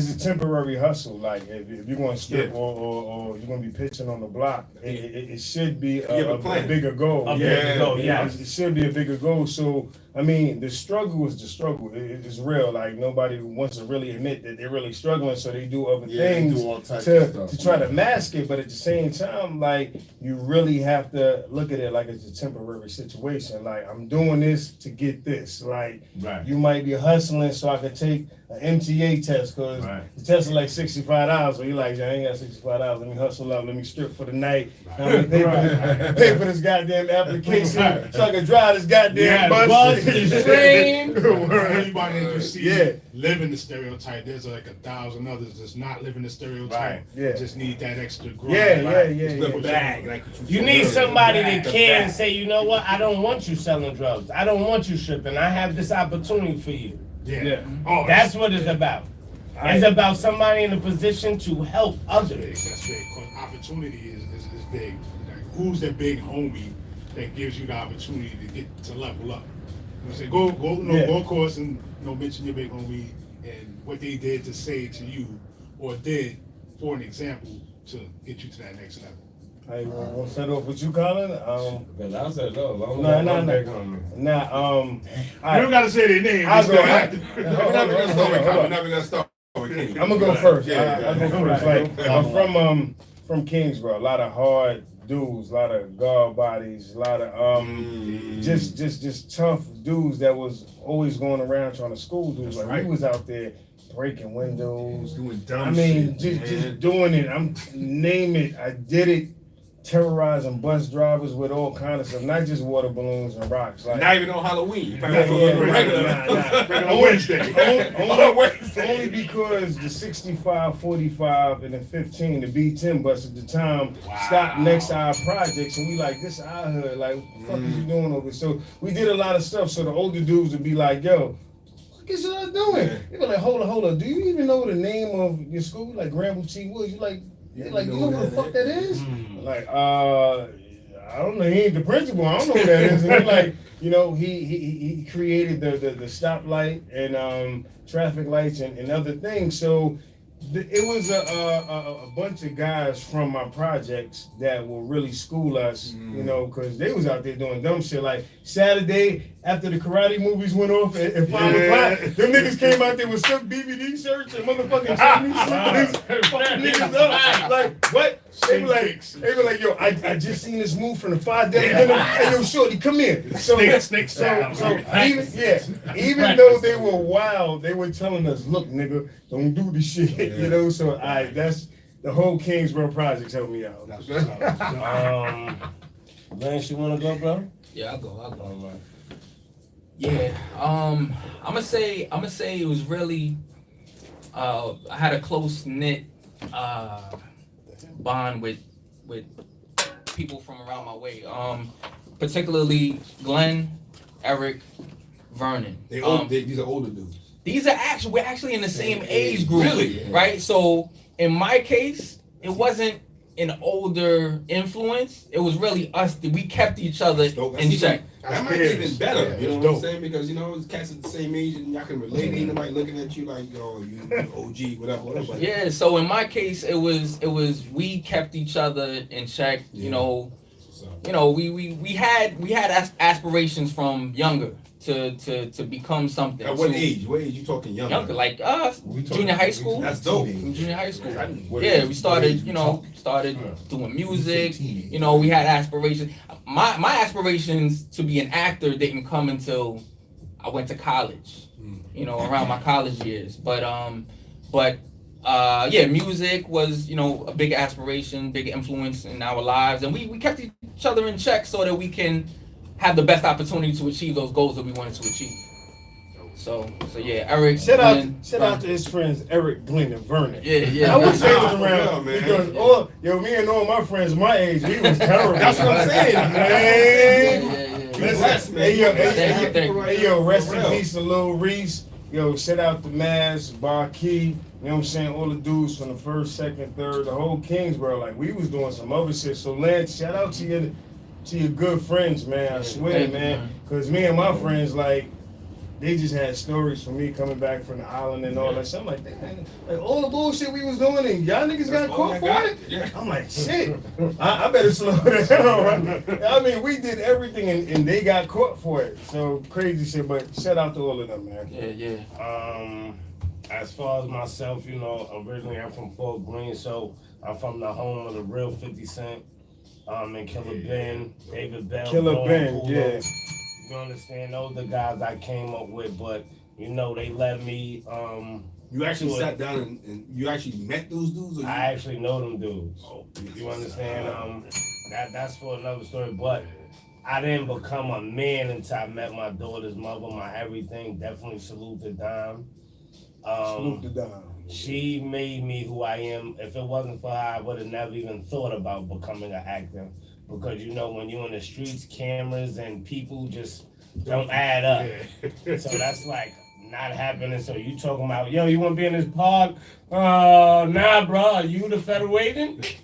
a temporary hustle. Like if you're going to strip or you're going to be pitching on the block, it should be a bigger goal. It should be a bigger goal. So the struggle is the struggle. It's real. Like nobody wants to really admit that they're really struggling, so they do other things to try to mask it. But at the same time, like you really have to look at it like it's a temporary situation. Like I'm doing this to get this. Like you might be hustling so I can take MTA test, cause the test is like $65. So you like, I ain't got $65. Let me hustle up. Let me strip for the night. Pay for this goddamn application so I can drive this goddamn bus. Train. Anybody that you see living the stereotype, there's like 1,000 others that's not living the stereotype. Right. Yeah. Just need that extra grind. The bag. Like you need somebody that can say, you know what? I don't want you selling drugs. I don't want you stripping. I have this opportunity for you. Yeah. Oh, that's what it's about. It's about somebody in a position to help others. That's big. Because opportunity is big. Like, who's that big homie that gives you the opportunity to get to level up? You say go of course, and mention your big homie and what they did to say to you or did for an example to get you to that next level. Hey, we'll set off with you, Colin. Because I said no. You don't gotta say their name. We're never gonna start. I'm gonna go first. I'll go first. Like I'm from Kingsborough. A lot of hard dudes, a lot of guard bodies, a lot of just tough dudes that was always going around trying to school dudes. Like we was out there breaking windows, doing dumb shit. Just doing it. Name it. I did it. Terrorizing bus drivers with all kind of stuff, not just water balloons and rocks. Like not even on Halloween. Only because the 65, 45, and the 15, the B10 bus at the time stopped next to our projects, and we like, this our hood. Like, what the fuck is you doing over here? So we did a lot of stuff. So the older dudes would be like, yo, what is y'all doing? They be like, hold on. Do you even know the name of your school? Like Granville T. Woods. You like, you know what the fuck that is? Like, I don't know. He ain't the principal. I don't know who that is. And like, he created the stoplight and traffic lights and other things. So it was a bunch of guys from my projects that will really school us, because they was out there doing dumb shit. Like Saturday, after the karate movies went off at 5 o'clock, them niggas came out there with some BVD shirts and motherfucking Chinese fucking niggas up. Like, what? They were like, yo, I just seen this move from the 5 Deli dinner. Hey, yo, shorty, come here. So even though they were wild, they were telling us, look, nigga, don't do this shit. So that's the whole Kingsborough projects helped me out. Lance, you wanna go, bro? Yeah, I'll go. All right. Yeah, I'm gonna say it was really, I had a close knit bond with people from around my way, particularly Glenn, Eric, Vernon. These are older dudes. We're actually in the same age group, really? Right? So in my case, it wasn't an older influence. It was really us that we kept each other in check. That might be even better, you know what I'm saying? Because it's cats at the same age and y'all can relate. Ain't nobody looking at you like, yo, you OG, whatever. Yeah, so in my case, it was we kept each other in check. We had aspirations from younger to become something. At what age? What age you talking younger? Younger, like junior high school. That's dope. From junior high school. Yeah, we started doing music. We had aspirations. My aspirations to be an actor didn't come until I went to college. Around my college years. But music was a big aspiration, big influence in our lives, and we kept each other in check so that we can have the best opportunity to achieve those goals that we wanted to achieve. So yeah, Eric. Shout out to his friends Eric, Glenn, and Vernon. Yeah. I wish they was around because me and all my friends my age, we was terrible. That's what I'm saying, man. Listen, hey yo, rest in peace to Lil Reese. Yo, shout out to Maz, Bar Key. You know what I'm saying? All the dudes from the first, second, third, the whole Kingsborough. Like we was doing some other shit. So Lance, shout out to your good friends, man. I swear, man. Because me and my friends, like, they just had stories from me coming back from the island and all that shit. I'm like, man, like all the bullshit we was doing and y'all niggas got caught for it? Yeah. I'm like, shit, I better slow down. I mean, we did everything and they got caught for it. So crazy shit, but shout out to all of them, man. Yeah. As far as myself, originally I'm from Fort Greene, so I'm from the home of the real 50 Cent. And Killer Ben, David Bell. Killer Ben, yeah. You understand? Those are the guys I came up with, but You know, they let me. You actually So, sat down and you actually met those dudes? Or you, I actually know them dudes. oh, You understand? That's for another story. But I didn't become a man until I met my daughter's mother, my everything. Definitely salute the dime. Salute the dime. She made me who I am. If it wasn't for her, I would have never even thought about becoming an actor. Because you know, when you're in the streets, cameras and people just don't add up. So that's like not happening. So you talking about, yo, you want to be in this park? Nah, bro. Are you the federal agent?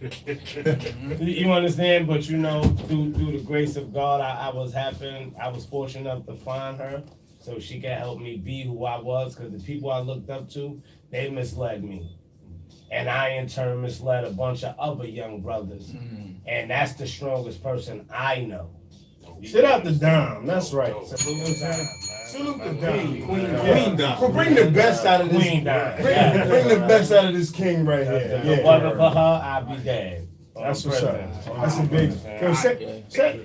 You understand? But you know, through the grace of God, I was fortunate enough to find her, so she can help me be who I was. Because the people I looked up to, they misled me, and I in turn misled a bunch of other young brothers. And that's the strongest person I know. Sit out the dime. That's right. Salute the dime, man. Salute the dime. Queen dime. Well, bring the best out of this. Queen dime. Bring the best out of this king right here. If it wasn't for her, I'd be dead. That's what's up. That's a big. Yo,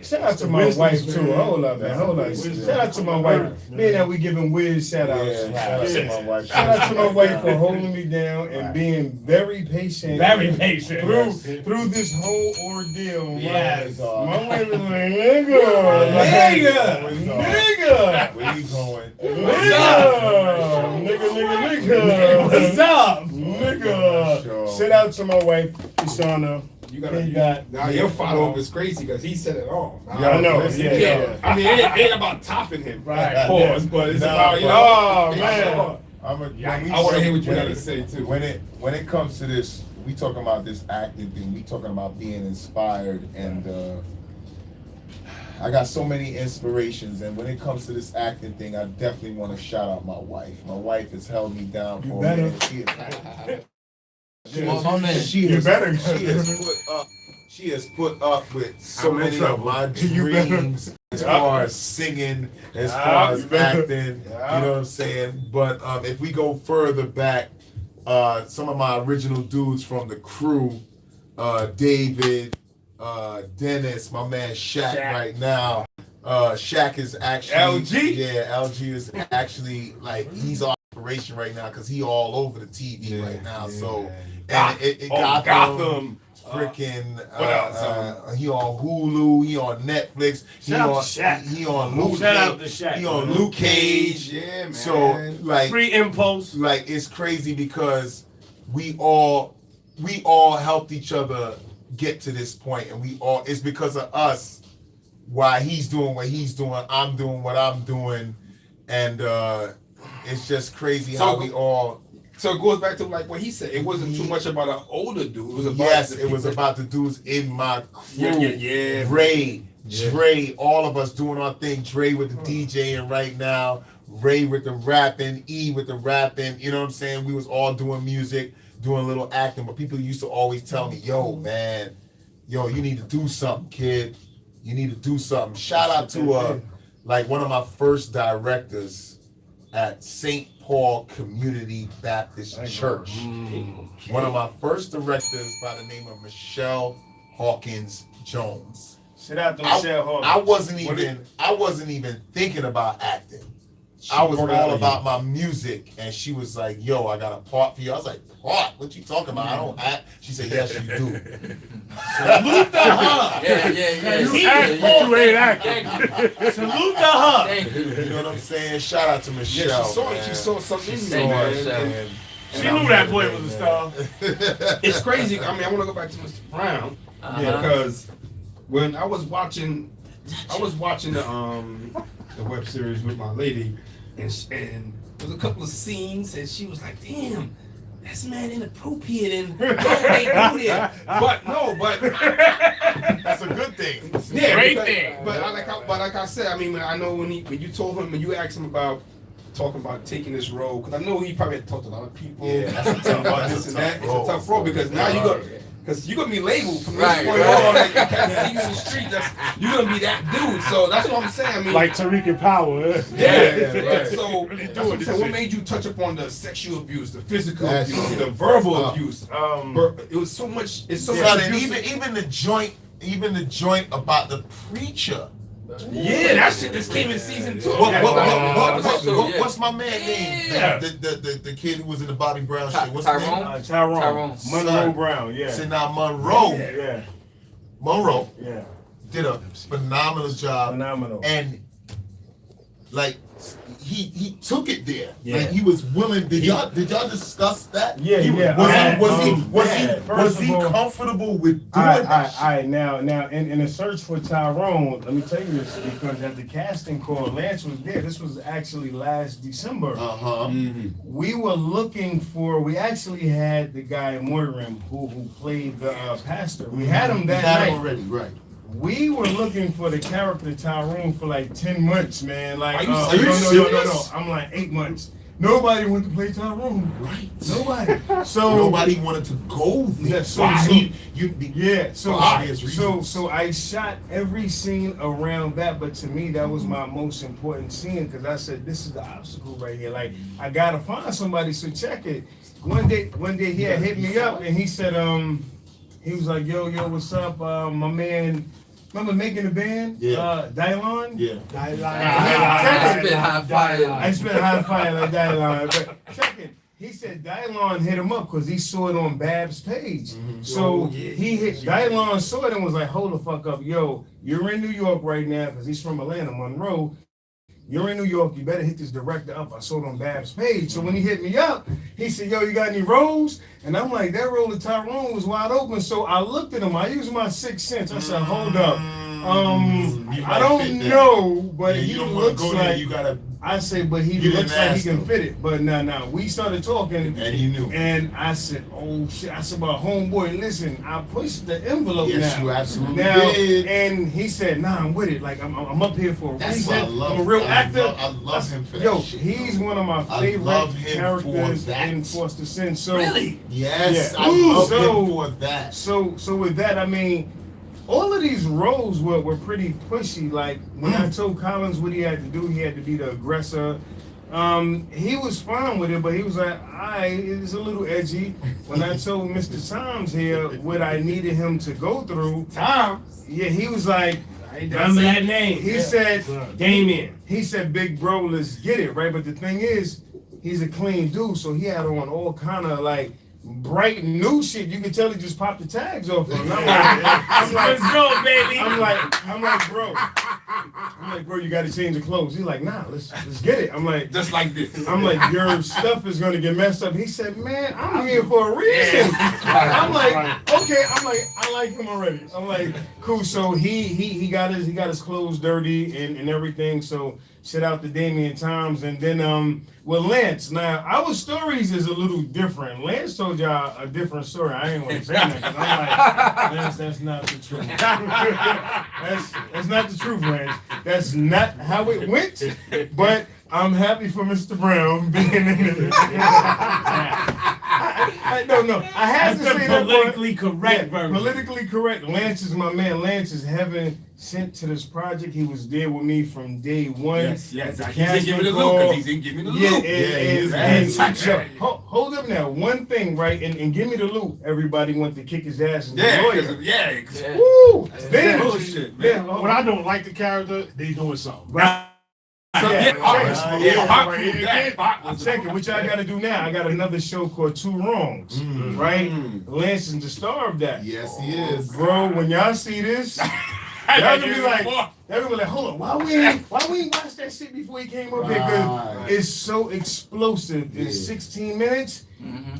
shout out to my wife too. Hold up, man. Hold up. Shout out to my wife. Being that we giving weird shout outs. Shout out to my wife. Shout out to my wife for holding me down and being very patient. Very patient. Through this whole ordeal. Yes. My wife is like, nigga. Where you going? Nigga. What's up? Nigga. Shout out to my wife, Ishana. You gotta, Thank you, God. now your follow-up is crazy because he said it all. Yeah, I know. Listen, Yeah. I mean, it ain't about topping him. Right. Pause, but it's Nah, about, you know. Oh, man. I want to hear what you gotta say too. When it comes to this, we talking about this acting thing. We talking about being inspired, and I got so many inspirations. And when it comes to this acting thing, I definitely want to shout out my wife. My wife has held me down for a minute. She has put up with so many of my dreams as far as singing, as far as acting. You know what I'm saying? But if we go further back, some of my original dudes from the crew, David, Dennis, my man Shaq right now. Shaq is actually LG? Yeah, LG is actually like he's on operation right now because he all over the TV right now. So and it Gotham. Freaking he on Hulu, he on Netflix, he on Luke, Shout out to Shaq. he on Luke Cage. Yeah, man. So like Free Impulse. like it's crazy because we all helped each other get to this point, and it's because of us why he's doing what he's doing, I'm doing what I'm doing, and it's just crazy how we all. So it goes back to like what he said. It wasn't too much about an older dude. It was about it was about the dudes in my crew. Yeah. Ray, Dre, all of us doing our thing. Dre with the DJing right now. Ray with the rapping. E with the rapping. You know what I'm saying? We was all doing music, doing a little acting. But people used to always tell me, yo, man, you need to do something, kid. You need to do something. Shout out to like one of my first directors at St. Paul Community Baptist Church. One of my first directors by the name of Michelle Hawkins Jones. Shout out to Michelle Hawkins. I wasn't even thinking about acting. I was all about my music, and she was like, "Yo, I got a part for you." I was like, "Part? What you talking about? I don't act." She said, "Yes, you do." Salute to her. Yeah. You act, but you ain't acting. Salute to her. Thank you. You know what I'm saying? Shout out to Michelle. Yeah, she saw something in you, Thank you, man. Michelle. And She knew that boy was a star. it's crazy. I mean, I want to go back to Mr. Brown because when I was watching the web series with my lady, and there was a couple of scenes, and she was like, "Damn, that's man inappropriate and they do that." But That's a good thing. yeah, Great because- thing. But like I said, I mean, I know when you told him, when you asked him about talking about taking this role, because I know he probably had talked to a lot of people. Yeah, that's a tough- about that's this a and tough that. It's role. a tough role because now you got. Because you're going to be labeled from this Right, point right. on. Like, you can't see you in the street. You're going to be that dude. So that's what I'm saying. I mean, Like Tariq and Power. yeah. right. So Really that's doing what I'm this saying. What shit. made you touch upon the sexual abuse, the physical That's abuse, it. the verbal That's abuse? Um, It was so much. It's so Son, much and abuse. even the joint about the preacher. Yeah, that shit just came in season 2. What's my man name? Yeah. The kid who was in the Bobby Brown shit. What's his name? Tyrone. Tyrone. Monroe Son. Brown. Yeah. So now Monroe Yeah. did a phenomenal job, Phenomenal. and like he took it there. Yeah. Like he was willing. Did y'all discuss that? Yeah, He, yeah. Was First he of all, comfortable with doing All that? shit? right. Now, in the search for Tyrone, let me tell you this because at the casting call, Lance was there. This was actually last December. We were looking for. We actually had the guy in Moyrim who played the pastor. We had him that Had night. him already, right? We were looking for the character Tyrone for like 10 months, man. Like, Are you no. serious? I'm like 8 months. Nobody wanted to play Tyrone. Right. Nobody. So Nobody wanted to go there. Yeah, so- For obvious reasons. So I shot every scene around that, but to me that was my most important scene because I said this is the obstacle right here. Like I gotta find somebody. So check it. One day he had hit me up and he said he was like yo what's up my man. Remember making the band? Yeah. Dylon? Yeah. I spit high fire. I spit high fire like Dylon. But check it. He said Dylon hit him up because he saw it on Bab's page. So he hit Dylon saw it and was like, hold the fuck up, yo, you're in New York right now because he's from Atlanta, Monroe. You're in New York, you better hit this director up. I saw it on Bab's page. So when he hit me up, he said, yo, you got any roles? And I'm like, that role of Tyrone was wide open. So I looked at him, I used my sixth sense. I said, hold up. I don't know, but Yeah, he you don't want to looks go there. like You gotta. I say, but he You didn't looks like he ask can him. fit it. But no. We started talking, And he knew. and I said, "Oh shit!" I said, "Well, homeboy, listen, I pushed the envelope Yes, now." you absolutely now, did. and he said, "Nah, I'm with it. Like I'm up here for a That's reason. why I love. I'm a real actor." I love him for that Yo, shit. he's one of my I favorite love him characters for that. in Foster Sin. So Yes, Yeah. I love So- him for that. So with that, I mean, all of these roles were pretty pushy. Like when I told Collins what he had to do, he had to be the aggressor. He was fine with it, but he was like, it's a little edgy. When I told Mr. Toms here what I needed him to go through, yeah, he was like, Remember that name? he said, Damien. he said, big bro, let's get it, right? But the thing is, he's a clean dude, so he had on all kind of like bright new shit. You can tell he just popped the tags off him. I'm like, Let's go, baby. I'm like, bro, you got to change the clothes. He's like, nah, let's get it. I'm like, Just like this. I'm like, your stuff is gonna get messed up. He said, man, I'm here for a reason. I'm like, okay. I'm like, I like him already. I'm like, cool. So he got his clothes dirty and everything. So shout out to Damien Toms. And then with Lance. Now our stories is a little different. Lance told y'all a different story. I ain't want to say that 'cause I'm like, Lance, that's not the truth. that's not the truth, Lance. That's not how it went. But I'm happy for Mr. Brown being in it. No. I have That's to the say that. politically correct version. Politically correct. Lance is my man. Lance is heaven sent to this project. He was there with me from day one. Yes. He The didn't casting give me the call. look because he didn't give me the Yeah, look. hold up now. One thing, right? And give me the loot. Everybody went to kick his ass and Yeah, lawyer. 'cause- yeah. 'cause- Woo! Then, bullshit, then, man. When I don't like the character, they doing something. Yeah, Pac right. proved that. Pac was Second, what y'all gotta do now? I got another show called Two Wrongs, right? Lance is the star of that. Yes, he is. Bro, when y'all see this, y'all gonna be like, hold on, why we ain't watch that shit before he came up here? Because Right. it's so explosive. In 16 minutes,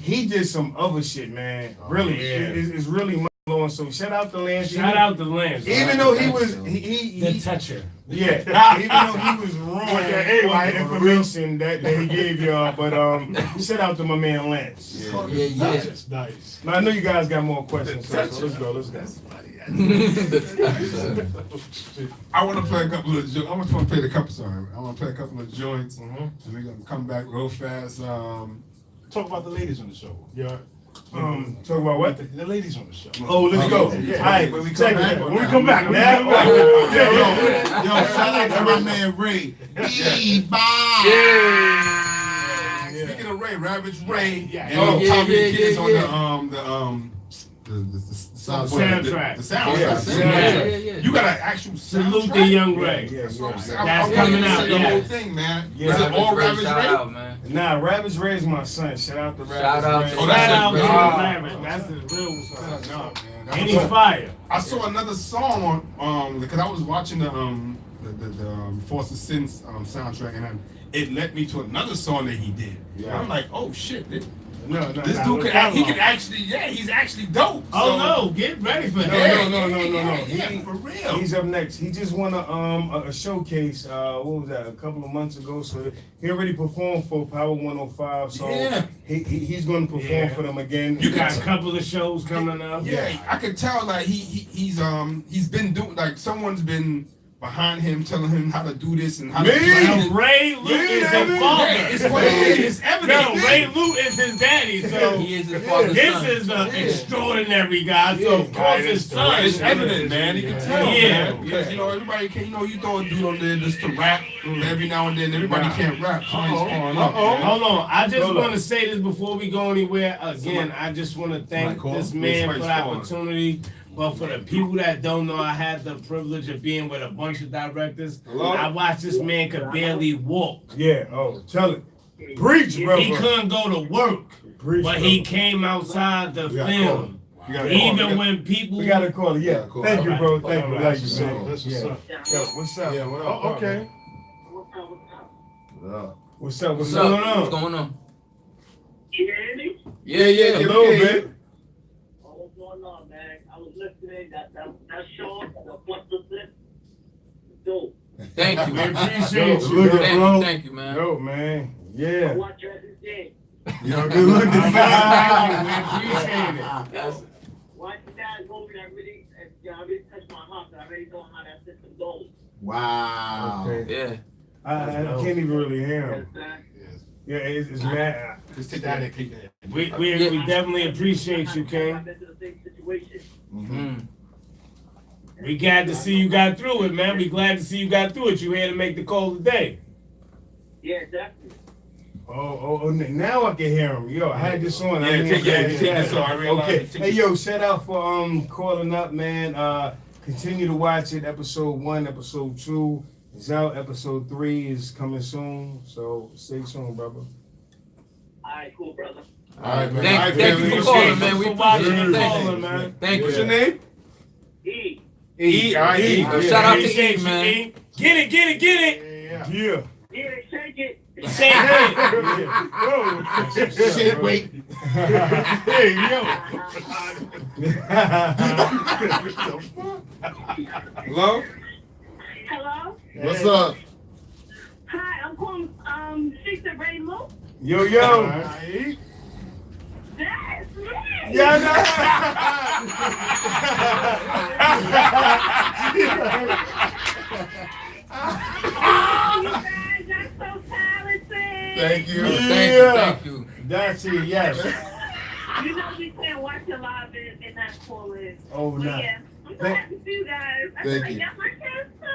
he did some other shit, man. Really, it's really mind blowing. So shout out to Lance. Shout out to Lance. Even though he was the he toucher. yeah, even though he was wrong With that on A-line the information that he gave y'all, but shout out to my man Lance. Yeah. That's nice. Now I know you guys got more questions, so let's go. I want to play a couple of. I want to play a couple of joints, and we're gonna come back real fast. Talk about the ladies on the show. Yeah. Talk about what? The ladies on the show. Oh, let's go. Yeah. All right, When we check come it. back, When When we come back, Yo, shout out to my man Ray. Speaking of Ray, Ravage Ray, Yeah. and Oh, Tommy yeah, Kidd is yeah. on the Soundtrack. The soundtrack. Yeah. You got an actual Salute soundtrack? the Young Ray. That's what I'm saying. That's I coming wanted to out, see the yeah. whole thing, man. Yeah. Is it all Ray, Ravage shout Ray? out, man. Nah, Ravage Ray's my son. Shout out to Ravage Shout out Ray. to Oh, Shout that's out it. to Ah. Ravage. That's his real son. No, man. And he's fire. I saw another song on because I was watching the Force of Sins soundtrack, and it led me to another song that he did. Yeah. I'm like, oh shit, this No, dude could actually, he's actually dope. Oh no, get ready for No, that. no. Yeah, He- for real. He's up next. He just won a showcase. What was that? A couple of months ago. So he already performed for Power 105. So Yeah. he's going to perform Yeah. for them again. You got a couple of shows coming up. Yeah, I could tell like he's been doing like someone's been behind him telling him how to do this and how to do Well, it. Ray Luke is his father. Yeah, it's what it is. It's evident. No, Ray Luke is his daddy. So He is his father's this son. is an extraordinary guy. So of course his son. It's evident, man. You can tell, Yeah. man. Because you know everybody can. You know you throw a dude on there just to rap. But every now and then everybody can't rap. So he's falling up. man. Hold on. I just Hold want on. to say this before we go anywhere. Again, I just want to thank Somebody this call? man for the Somebody's calling. opportunity. But for the people that don't know, I had the privilege of being with a bunch of directors. Hello? I watched this man could barely walk. Yeah. Oh, tell it. Preach, brother. He couldn't go to work, Preach, but he brother. came outside the We gotta call film. him. You gotta call him. Even when people, We got to call it. Yeah. Yeah, cool. Thank you, bro. Alright. Thank you. Alright. Like you That's said. what's Yeah. up. Yo, what's up? Yeah, what up? Oh, okay. Yeah. What's up? What's What's up? up? What's going on? You hear me? Yeah. A little bit. Oh, what's going on, man? I was listening. That show, the What's the Zip? Dope. Thank you. we appreciate Yo, you. look at Thank bro. you. Thank you, man. Yo, man. I Yeah. watch every day. Yo, good looking. We appreciate it. That's- Watch you guys moving. I really touched my heart. I already know how that system goes. Wow. Okay. Yeah. I can't even really hear him. Yes, man. Yeah, it's mad. Just take that and take that. We definitely appreciate you, King. I've been to the same situation. Mm. We glad to see you got through it, man. We glad to see you got through it. You here to make the call today. Yeah, definitely. Oh, now I can hear him. Yo, I had this on. I Yeah, didn't take hear this on. I realize Okay. it. Take Hey, this- yo, shout out for calling up, man. Continue to watch it. Episode 1, episode 2 is out. Episode 3 is coming soon. So stay tuned, brother. All right, cool, brother. All right, man. Thank you for calling, man. We for watching appreciate and it. calling, Thank you. man. Thank you. What's your name? E. E. All right, E. Yeah. Shout out to Appreciate E, you, man. E. Get it. Yeah. Yeah. Yeah, shake it. Say it. Shit, wait. Hey, yo. Hello? Hello? What's up? Hi, I'm calling, speak to Ray Luke. Yo, yo. Alright. That's me. Yeah, You guys are so talented. Thank you. Thank you. That's it, yes. You know we can't watch you live and not call in. Oh, But nah. yeah, I'm so happy to see you guys. I feel Thank like you. that's my kids too.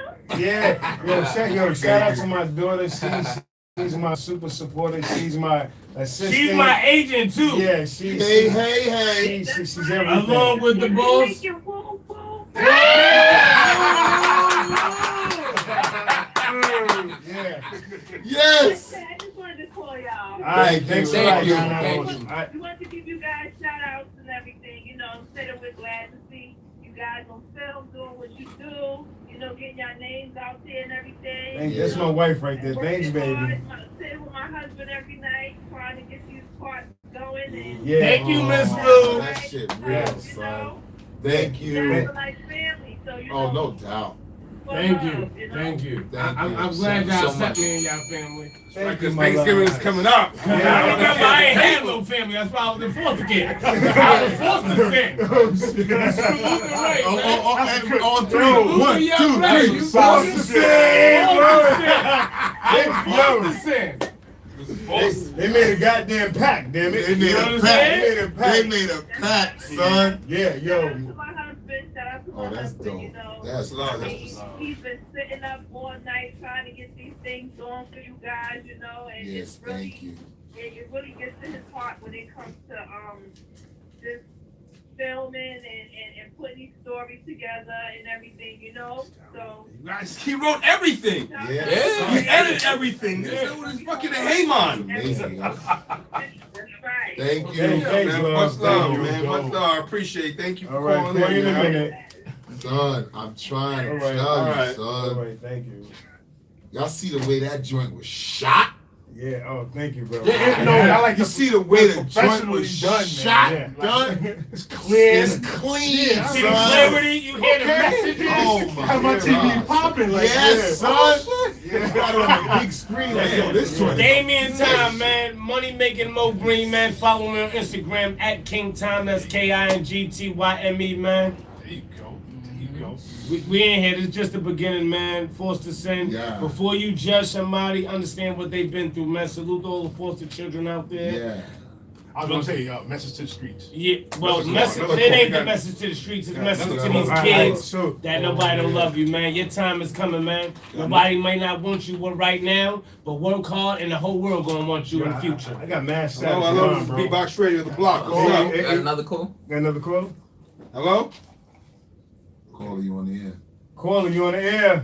Yeah. Shout out to my daughter. She's my super supporter. She's my assistant. She's my agent too. Yeah, she's Hey. she's everything. Along with the boss. Make it woo, woo. Yeah. Yes. I just wanted to call y'all. All right, thanks a lot. Thank you. Yana. Thank you. All right. We want to give you guys shout outs and everything, you know, say that we're glad to see you guys on film doing what you do, you know, getting your names out there and everything. Thank you. That's my wife right there. Thanks, baby. I sit with my husband every night trying to get these parts going and Yeah. Thank you, Miss Oh, Lou. that shit you real, son. know, Thank you guys you. are like family, so you Oh, know. no doubt. Thank love, you. know. Thank you. Thank I'm you. glad y'all So accept much. me in y'all family. Thank you, Because my Thanksgiving love. is coming up. I remember I ain't had no family. That's why I was forced to get. I was forced to sin. Absolutely right, man. On three. Yo, 1, yeah, 2, right. 3. You Forced to sin. I was forced to sin. They made a goddamn pact, damn it. They made You know a what I'm pact. saying? They made a pact. They made a pact, son. Yeah, Shout yo. out to my husband, shout out to Oh, my that's husband, dope. you know. That's love. He's been sitting up all night trying to get these things going for you guys, you know, and Yes, it's really, thank you. it really gets to his heart when it comes to just filming and putting these stories together and everything, you know. So You guys, he wrote everything. Yeah. He edited everything. It's fucking a Heyman. Amazing. that's right. Thank you. Thanks, Man, bro. much love, Thank you, man. bro. Much love. I appreciate it. Thank you for All right, calling call you in a man. minute. Son, I'm trying All to right, tell all you, right. All son. right, thank you. Y'all see the way that joint was shot? Yeah, oh, thank you, bro. Yeah, no, I like You the see the way the joint professionally was done, man. shot, Yeah. done? It's clear. It's clean, Yeah, See the son. clarity, you hear the messages. Oh my Have my TV God. popping like Yes, that. son. You got it on the big screen. Like, yo, this joint. Damien Time, man. Money making Mo Green, man. Follow me on Instagram at King Time. That's KINGTYME, man. There you go. There you go. We ain't here. This is just the beginning, man. Forced to sin. Yeah. Before you judge somebody, understand what they've been through, man. Salute to all the foster children out there. Yeah. I was gonna say, message to the streets. Yeah, well, Another message, call, it ain't another the message to the streets, it's Yeah, message another to call. these All right, kids so- that nobody don't love you, man. Your time is coming, man. Nobody might not want you right now, but work hard and the whole world gonna want you in the future. I got mad stats. Hello, hello. This is B-Box Radio, the block. What's up? Hey, Got another call? Got another call? Hello? Calling you on the air. Calling you on the air.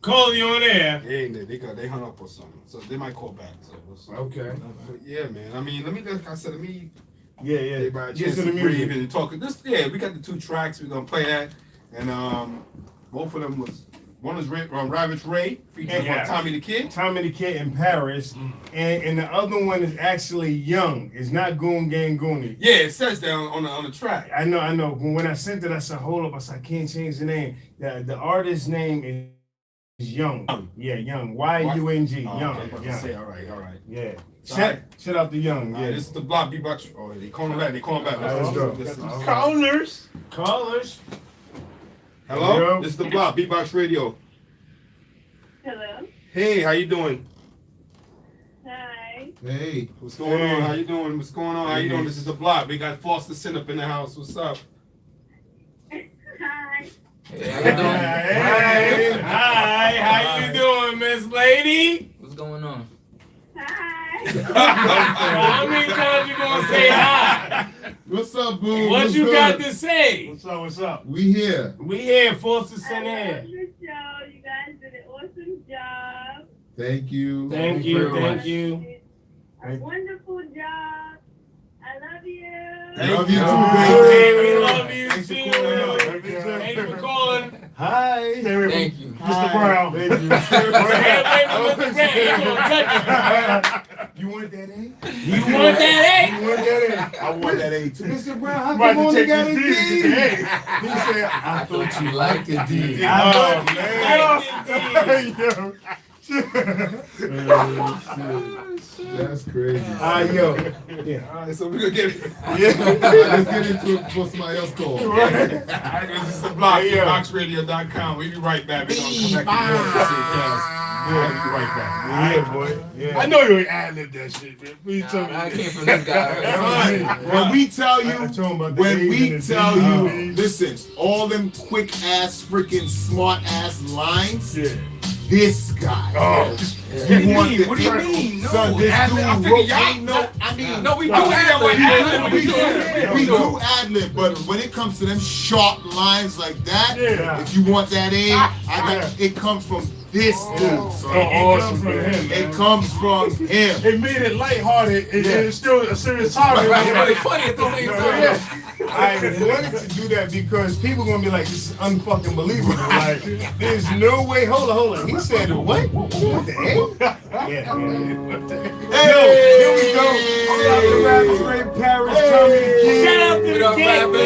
Call you on air. They hung up or something, so they might call back. So we'll see. Okay. But yeah, man. I mean, like I said, let me Yeah, everybody a Get chance to to the breathe music. and talk. We got the 2 tracks. We're gonna play that, and both of them was one is Ravage Ray featuring Yeah. Tommy the Kid. Tommy the Kid in Paris, and the other one is actually Young. It's not Goon Gang Goonie. Yeah, it says that on the track. I know. But when I sent it, I said, hold up. I said, I can't change the name. The artist's name is Young. Yeah, Young. Y-U-N-G. Oh, Young. okay, about to Young. say, all right. Yeah. Alright. Shout out to Young. Yeah. This is the block B-Box. Oh, they calling back. They calling back. Let's go. Callers. Callers. Hello? Yo. This is the block B-Box Radio. Hello. Hey, how you doing? Hi. Hey. What's going on? How you doing? What's going on? How you doing? This is the block. We got Foster Sin up in the house. What's up? Hi. Hey, how you doing? Hey. Hi, how you doing, Miss Lady? What's going on? Hi. How many times you gonna say hi? What's up, boo? What What's you good? got to say? What's up? We here. We here, forced to I sin love here. the show. You guys did an awesome job. Thank you. Thank you you, very thank much. you. A wonderful job. I love you. Love you too, Hey, baby. we love you Thanks for too. calling out. Thank you for calling. Hi. Thank you. Mr. Brown. Thank you. Hey, wait, Mr. Grant, you gonna touch You want that A? it. You want that, You want that A? I want that A too. Mr. Brown, how About come to only take got a this D? D. He said, I thought you liked the D. Oh, man. Yo. That's crazy. Yo. Yeah. All right, so we're gonna get it. Let's get into it before somebody else calls. All right, this is the block. Yeah. BoxRadio.com. We'll be right back. We're gonna come back to the Yeah. We'll be right back. Yeah, boy. Yeah. I know you ain't ad-lib that shit, man. Please tell me. I came from this guy. Son, when we tell I told him you, about the when A's we and the tell D's. you, listen, all them quick ass, freaking smart ass lines, Yeah. this guy. Oh. What do you mean? What do you mean? No, Son, this ad-lib. I dude figure wrote, y'all. I mean, No, we do No, ad-lib. we do ad-lib, but when it comes to them sharp lines like that, Yeah. if you want that it comes from this dude, son. Oh, awesome, from man. him, It comes from him. It made it lighthearted. It's still a serious topic. Right, but it's funny at the same time. I wanted to do that because people gonna be like, this is unfucking believable. Like, there's no way. Hold on. He said, what? What the heck? Yeah. Here we go. Shout out to Rappers Ray Paris, Tommy the Kid. Shout out to What the up, kid, Rabbit? man.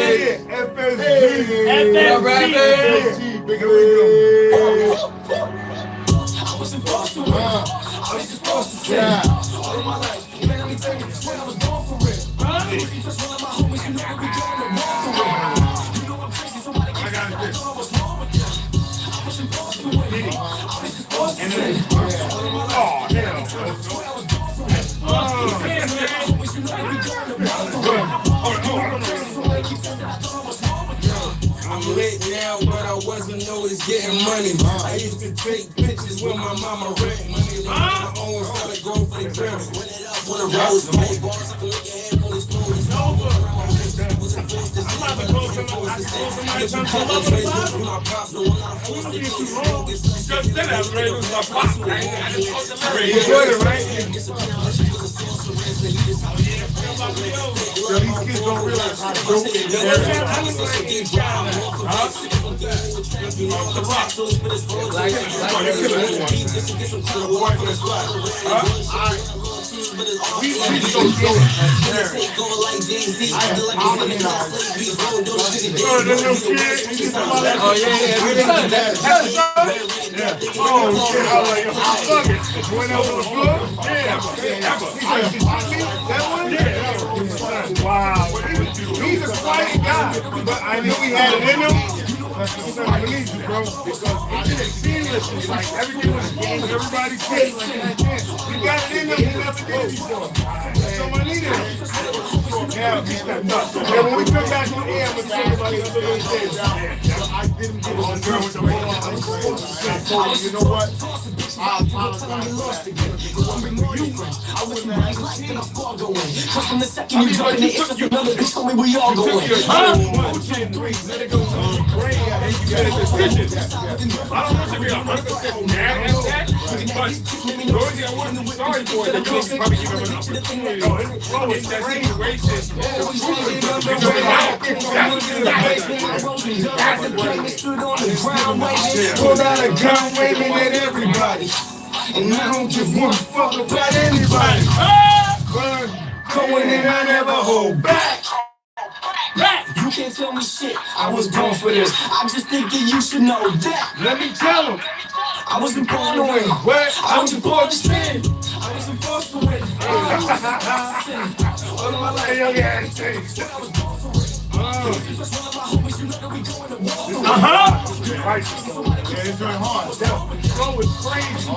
FSG. What up, Rabbit? Here we go. I wasn't supposed to win. I was just supposed to sin. All of my life, man, let me tell you, this when I was born for it. If you touch one of my homies, you know we be going to war for it. You know I'm crazy, somebody can tell me I thought I was wrong with them. I wasn't supposed to win. I was just supposed to sin. All of my life, man, let me tell you, this when I was born for it. If you touch one of my homies, you know we be going to war for it. I'm crazy, somebody keep telling me I thought I was wrong with them. I'm lit now, but I wasn't always getting money. I used to take pictures with my mama rent money. When I own started going for the grill. Run it up on the road, smoke bars, I can make your head fully smooth. It's over. Yo, these kids don't realize how dope it Wow. He's a quiet guy, but I knew he had it in him. That's what I believe you, bro. Because it did it seamlessly. Like everything was game, everybody played like that. He got it in him, he never did before. So I needed him. Now he stepped up. And when we come back on air, I'm gonna tell everybody other than this. I didn't get on girl with the ball. I was supposed to say, Tony, you know what? I apologize for that. I was in my life and I'm far going. Cause from the second you dropping it, it's just another bitch told me we all going. Huh? 1, 2, 3, let it go. And you got a decision. I don't want to be 100% mad at that, but the only thing I want to be sorry for is that you don't probably give him an opportunity in that situation. Pulled out a gun waving at everybody. And I don't give one fuck about anybody. Going in, I never hold back. You can't tell me shit, I was born for this. I just think that you should know that. Let me tell him. I wasn't born to win. I wasn't born to sin. I wasn't forced to win. All of my life, Hey, yo, yeah, hey. Right. Yeah, it's very hard. Flow is crazy.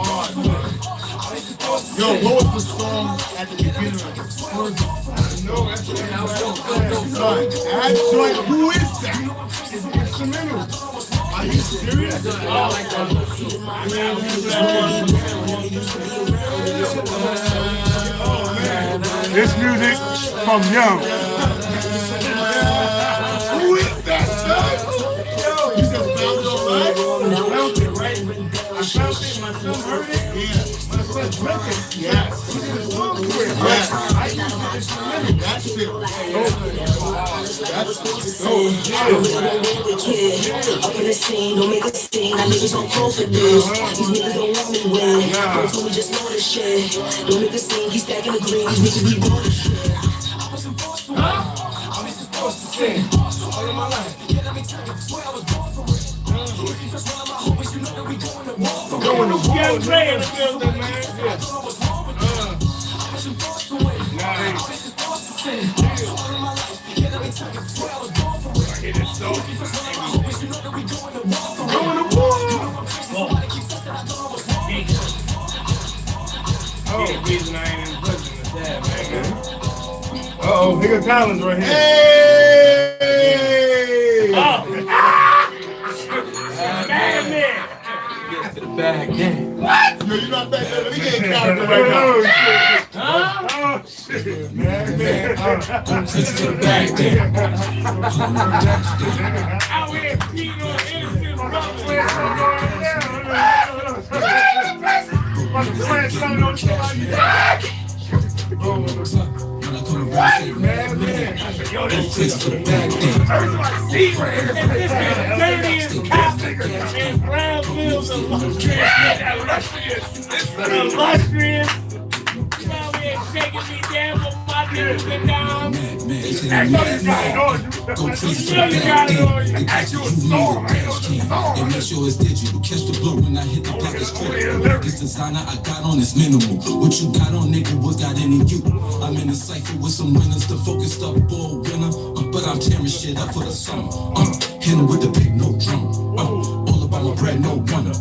Yo, what was the song at the beginning of it? No, that's Son, that joint, who is that? it's instrumental. Are you serious? This music from young. Who is that, son? Yo, you just found it online? Found it, right? I found it, my son heard it. Yeah. My son dreamt it. Yes. He did his song to it. Yes. I used the instrumental. That's it. That's so up in the scene, don't make a scene. Now niggas don't call for this. These niggas don't want me to win. Don't tell me just know this shit. Don't make a scene, he's stacking the green. These niggas be doing this shit. I wasn't forced to win. I was just forced to sin. All of my life, yeah, let me tell you, swear I was born for it. If you just one of my homies, you know that we going to war for it. Going to war. Young Dre in the building, man. I thought I was wrong with it. I wasn't forced to win. I was just forced to sin. All of my life, yeah, let me tell you, swear I was born for it. If you just one of my homies, you know that we going to war for it. Going to war. Somebody keeps us that I thought I was wrong with it. Oh, the reason I ain't in prison is that, man. Uh-oh, here Collins right here. Hey! Get to the bag, damn. Yo, you not back there. Let me get a character right now. Oh, shit. Man. To the back there. Out here beating on innocent brothers. Yo, this is To the back there. dirty as Catholic and Brownville, the illustrious. Now we ain't shaking me down for my niggas and down. Go crazy for the back there. They catch you in the dash cam. And make sure it's digital. Catch the blow when I hit the block, it's critical. This designer I got on is minimal. What you got on, nigga, what got any you? I'm in a cypher with some winners, the focused up ball winner. But I'm tearing shit up for the summer. Hit him with the big no drum. All about my bread, no wonder.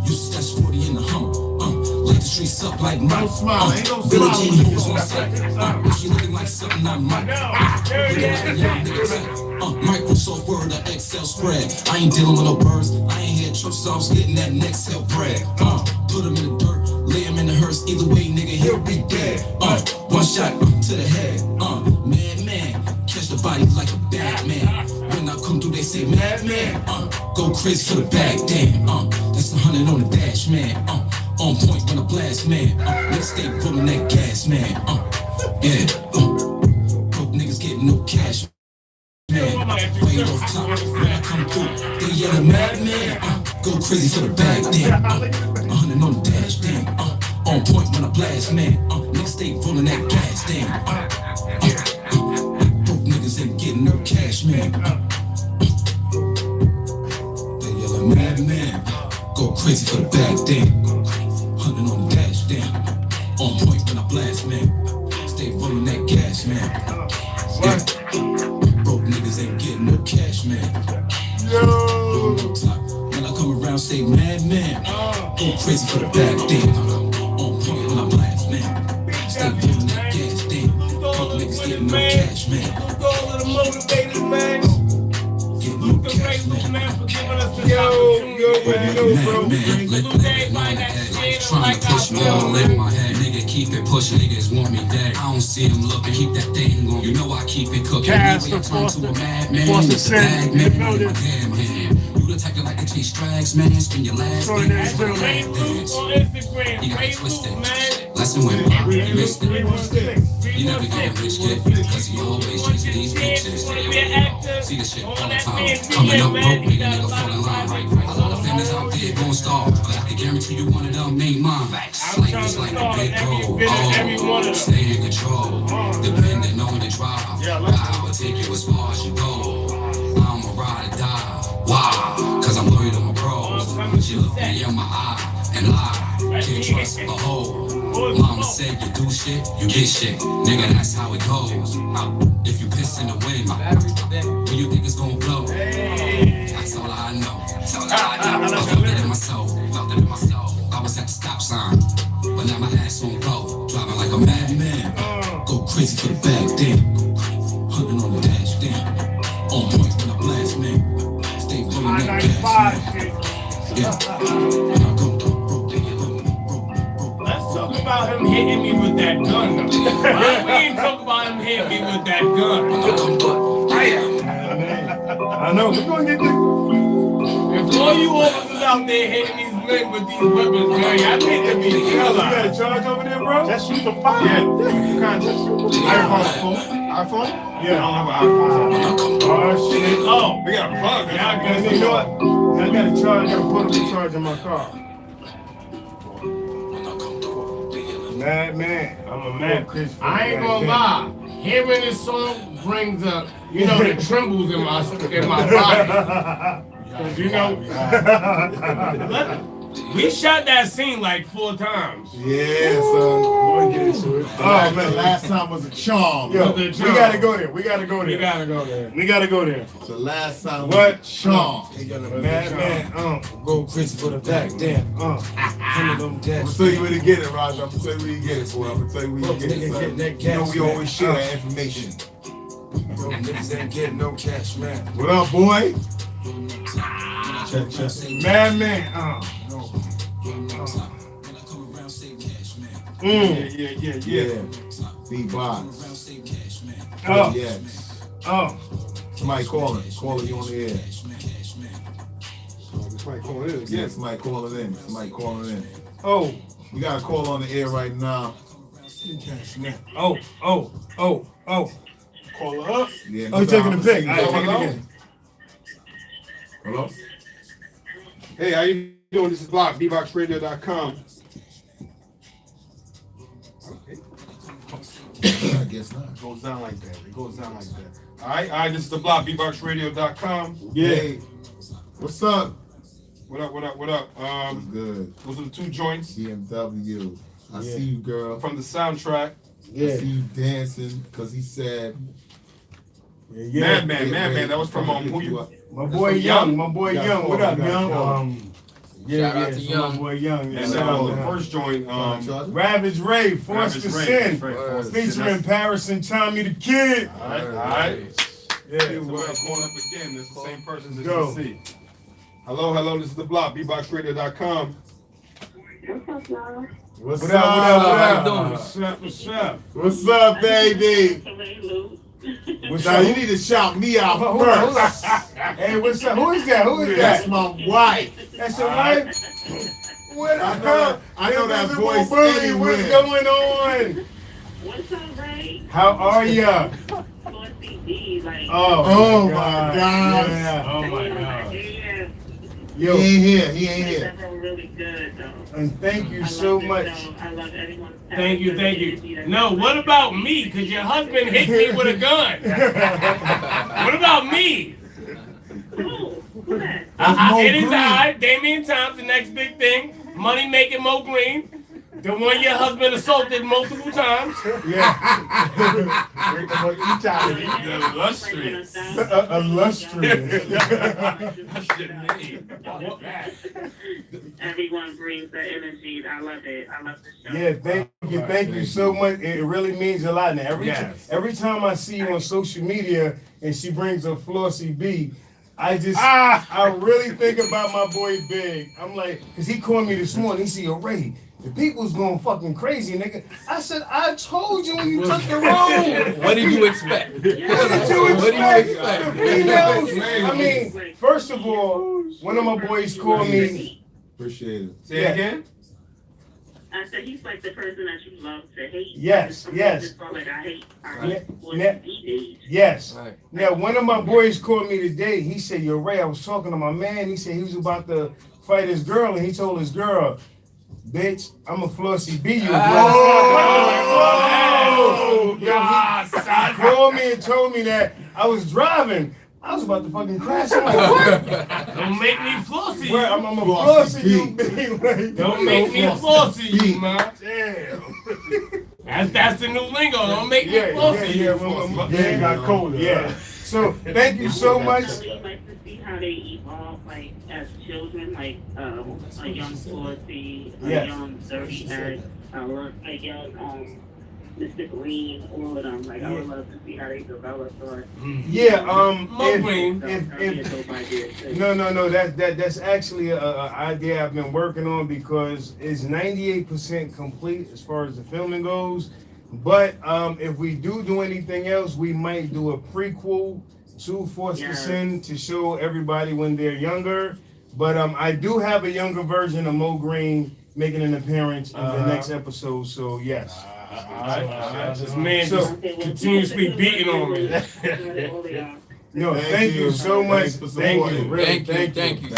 You stash 40 in the Hummer. Light the streets up like Mike. Don't smile, ain't no Billie smile. Jean hoes on sight. But she looking like something I might. Microsoft Word or Excel spread. I ain't dealing with no birds. I ain't here church, so I was getting that next hell bread. Put him in the dirt, lay him in the hearse. Either way, nigga, he'll be dead. One shot to the head. Man, catch the body like a bad man. When I come through, they say madman. Go crazy for the bag, damn. That's 100 on the dash, man. On point when I blast, man. Let's stay rolling that gas, man. Yeah. Broke niggas getting no cash, man. Way off top when I come through, they yelling madman. Go crazy for the bag, damn. 100 on the dash, damn. On point when I blast, man. Niggas stay rolling that gas, damn. Broke niggas ain't getting no cash, man. They yelling madman. Go crazy for the bag, damn. 100 on the dash, damn. On point when I blast, man. Stay rolling that gas, man. Yeah. Broke niggas ain't getting no cash, man. Yo. When I come around, say madman. Go crazy for the bag, damn. On point when I blast, man. Stay rolling that gas, damn. Broke niggas getting no cash, man. Getting no cash, man. Yo, you know, bro. Trying to push me all in my head. Nigga, keep it pushing. Niggas want me dead. I don't see them looking. Keep that thing going. You know I keep it cooking. Cast I turn to a madman. Force It's a bag, man. Damn hand. You the type that like to chase drags, man. Spin your last thing. You gotta twist it. Lesson with Bob, you missed it. You never get a rich kid, cause you always chasing these bitches. See this shit all the time. Coming up broke, make a nigga fall in line. A lot of families out there gon' starve, but I can guarantee you one of them ain't mine. Life is like a big road, oh, stay in control. Depending on the drive, I will take you as far as you go. I'm a ride or die, why? Cause I'm loyal to my bros. She look me in my eye and lie, can't trust a hoe. Mama said you do shit, you get shit. Nigga, that's how it goes. If you piss in the wind, when you think it's gonna blow, that's all I know. I felt it in my soul. I was at the stop sign, but now my ass on go. Driving like a madman. Go crazy for the bag, damn. 100 on the dash, damn. On point when I blast, man. Stay rolling that gas, man. Yeah. Let's talk about him hitting me with that gun, though. We ain't talk about him hitting me with that gun. I know. We're gonna get this. If all you officers out there hitting these men with these weapons, man, I think they be You killer. got a charge over there, bro? That's you the fire. Yeah, you can't just. iPhone? Yeah. I don't have an iPhone. Oh, shit. Oh, We got a plug. yeah, I And guess you know what? I got a charge. I got a portable charge in my car. Madman. I'm a man. I ain't gonna lie. Hearing this song brings up, you know, the trembles in my body. 'Cause, you know, we shot that scene like 4 times. Yeah, son. Boy, get into it. Oh man, the last time was a charm. Yo, Was we it charm? gotta go there. We gotta go We there. gotta go there. We gotta go there. The last time was What? a charm. Madman. Go crazy for the back, damn. I'm gonna tell you where to get it, Roger. I'm gonna tell you where you get it, boy. I'm gonna tell you where you get it. Son. You know we always share that information. Niggas ain't getting no cash, man. What up, boy? Check. Madman. Yeah. B-Box. Oh. Yeah. Oh. Somebody calling. Calling you on the air. Somebody call it in. Yeah, somebody calling in. Somebody calling in. Oh. You got a call on the air right now. Oh. Call her up. Yeah. Oh, you taking the pic. All right, Hello? take it again. Hello? Hey, how you doing? This is Block, bboxradio.com. I guess not. It goes down like that. All right, this is the Block, bboxradio.com. Yeah. Hey, what's up? What up? What's good? Those are the 2 joints BMW. I see you, girl. from the soundtrack. I see you dancing because he said. Madman. That was from who you? My boy Young. My boy got Young. call, What up, you got Young? call. Shout out to so Young. My boy Young. And Yeah, the first joint, Ravage Ray, Force to Sin, featuring Paris and Tommy the Kid. All right. Yeah. So we're going up again. It's the same person as Go. you see. Hello. This is the Block, bboxradio.com. What's What up? up? How you doing? What's up? What's up, baby? What's Now up? you need to shout me out Hold on, first. Hey, what's up? Who is that? Who is That's that? my wife. That's your wife? What I know that Invisible voice Bully, what's anywhere. going on? What's up, Ray? How are ya? CD, like, Oh my God. Yeah. Oh my God. yeah. He Yo, ain't here. He ain't here. That's really good, though. and thank you I so love this much. show. I love everyone. Thank you, thank you. No, what about me? Because your husband hit me with a gun. What about me? Who that? Mo It is Green. I, Damian Thompson, the next big thing. Money making Mo Green. The one your husband assaulted multiple times. Yeah. The illustrious. Illustrious. That's your name. Everyone brings the energy. I love it. I love the show. Yeah, thank you so much. It really means a lot. Now, Yes. every time I see you on social media and she brings up Flossie B, I really think about my boy Big. I'm like, cause he called me this morning. He said, "Yo, Ray, the people's going fucking crazy, nigga." I said, "I told you when you took the road." What did you expect? What did you What do you expect? expect? The females? I mean, first of all, one of my boys called me. Appreciate it. Say it again. I said he's like the person that you love to hate. Yes, yes. Just felt like I hate. Yeah, What yeah. he did. Yes. Right. Now, one of my boys called me today. He said, "Yo, Ray, I was talking to my man. He said he was about to fight his girl, and he told his girl, bitch, I'm a Flossie B you." Oh, Yo, he called me and told me that. I was driving. I was about to fucking crash. I'm like, what? Don't make me flossy. Well, I'm a Flossie Flossie you, B. Like, Don't make me flossy, you, man. Damn. That's the new lingo. Don't make me Yeah, flossy. yeah, you. yeah. It got colder. Yeah. So, thank you so much. I really like to see how they evolve, like as children, like a young Flossie, a Yes. young Dirty Ed, a young Mr. Green, all of them. Like I would love to see how they develop. Or Yeah, Mo Green. that'd be a dope idea, too. No. That's actually a idea I've been working on because it's 98% complete as far as the filming goes. But if we do anything else, we might do a prequel to Forced to Sin to show everybody when they're younger. But I do have a younger version of Mo Green making an appearance in the next episode. So yes. This man So- just continuously beating on me. No, thank you so much. Thanks for Thank you. supporting. Really, Thank you.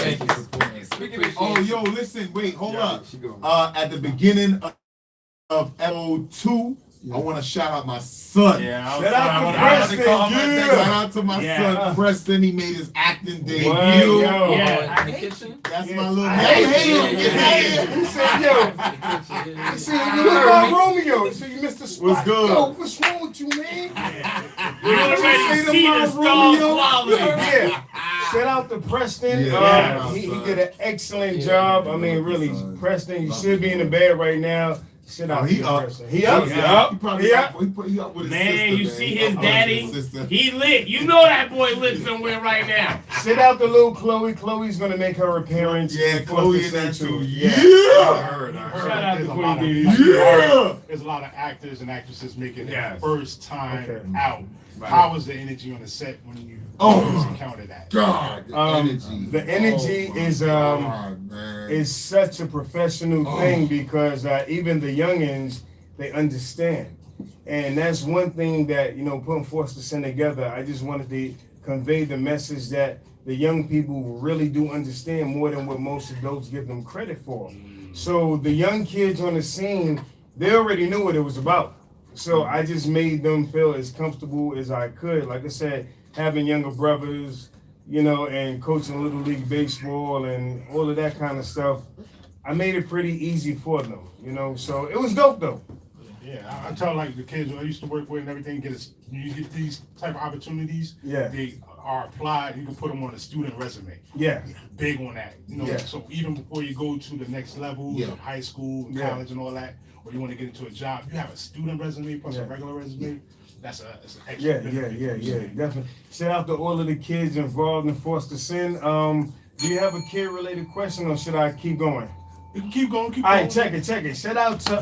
Speaking of Oh, yo, listen, wait, hold up. At the beginning of episode 2, I want to shout out my son. Shout out to Preston. Shout out to my Yeah. son, Preston. He made his acting debut. Yo. Yeah. In the kitchen? That's Yeah. my little I man. hate him. He said, yo. He said, you look like Romeo. So you missed the spot. What's good? Yo, what's wrong with you, man? You already see the star quality. Yeah. Shout out to Preston. Yeah. He did an excellent job. I mean, really, Preston, you should be in the bed right now. Shout out he to up. Preston. He up? He Yeah. probably Yeah. up. He up with his Man, sister, you man. see He his up with daddy? sister. He lit. You know that boy lit somewhere right now. Shout out to little Chloe. Chloe's gonna make her appearance. Yeah, in Chloe Forced in that to Sin too. Yeah. Yeah. Shout out to There's a Queen lot of- Diddy. Yeah. There's a lot of actors and actresses making their Yes. first time Okay. out. How was the energy on the set when you Oh. first encountered that? God, the energy. The energy Oh, my is God, man. is such a professional thing because even the youngins, they understand. And that's one thing that, putting Forced to Sin together, I just wanted to convey the message that the young people really do understand more than what most adults give them credit for. So the young kids on the scene, they already knew what it was about. So I just made them feel as comfortable as I could. Like I said, having younger brothers, and coaching Little League Baseball and all of that kind of stuff, I made it pretty easy for them, So it was dope though. Yeah, I tell like the kids I used to work with and everything, you get these type of opportunities. Yeah. They are applied. You can put them on a student resume. Yeah. Big on that. Yeah. So even before you go to the next level Yeah. of high school, and Yeah. college, and all that, or you want to get into a job, you have a student resume plus Yeah. a regular resume. That's an extra Yeah, benefit. definitely. Shout out to all of the kids involved in Forced to Sin. Do you have a kid-related question, or should I keep going? You can keep going. Keep All going. right, check it. Shout out to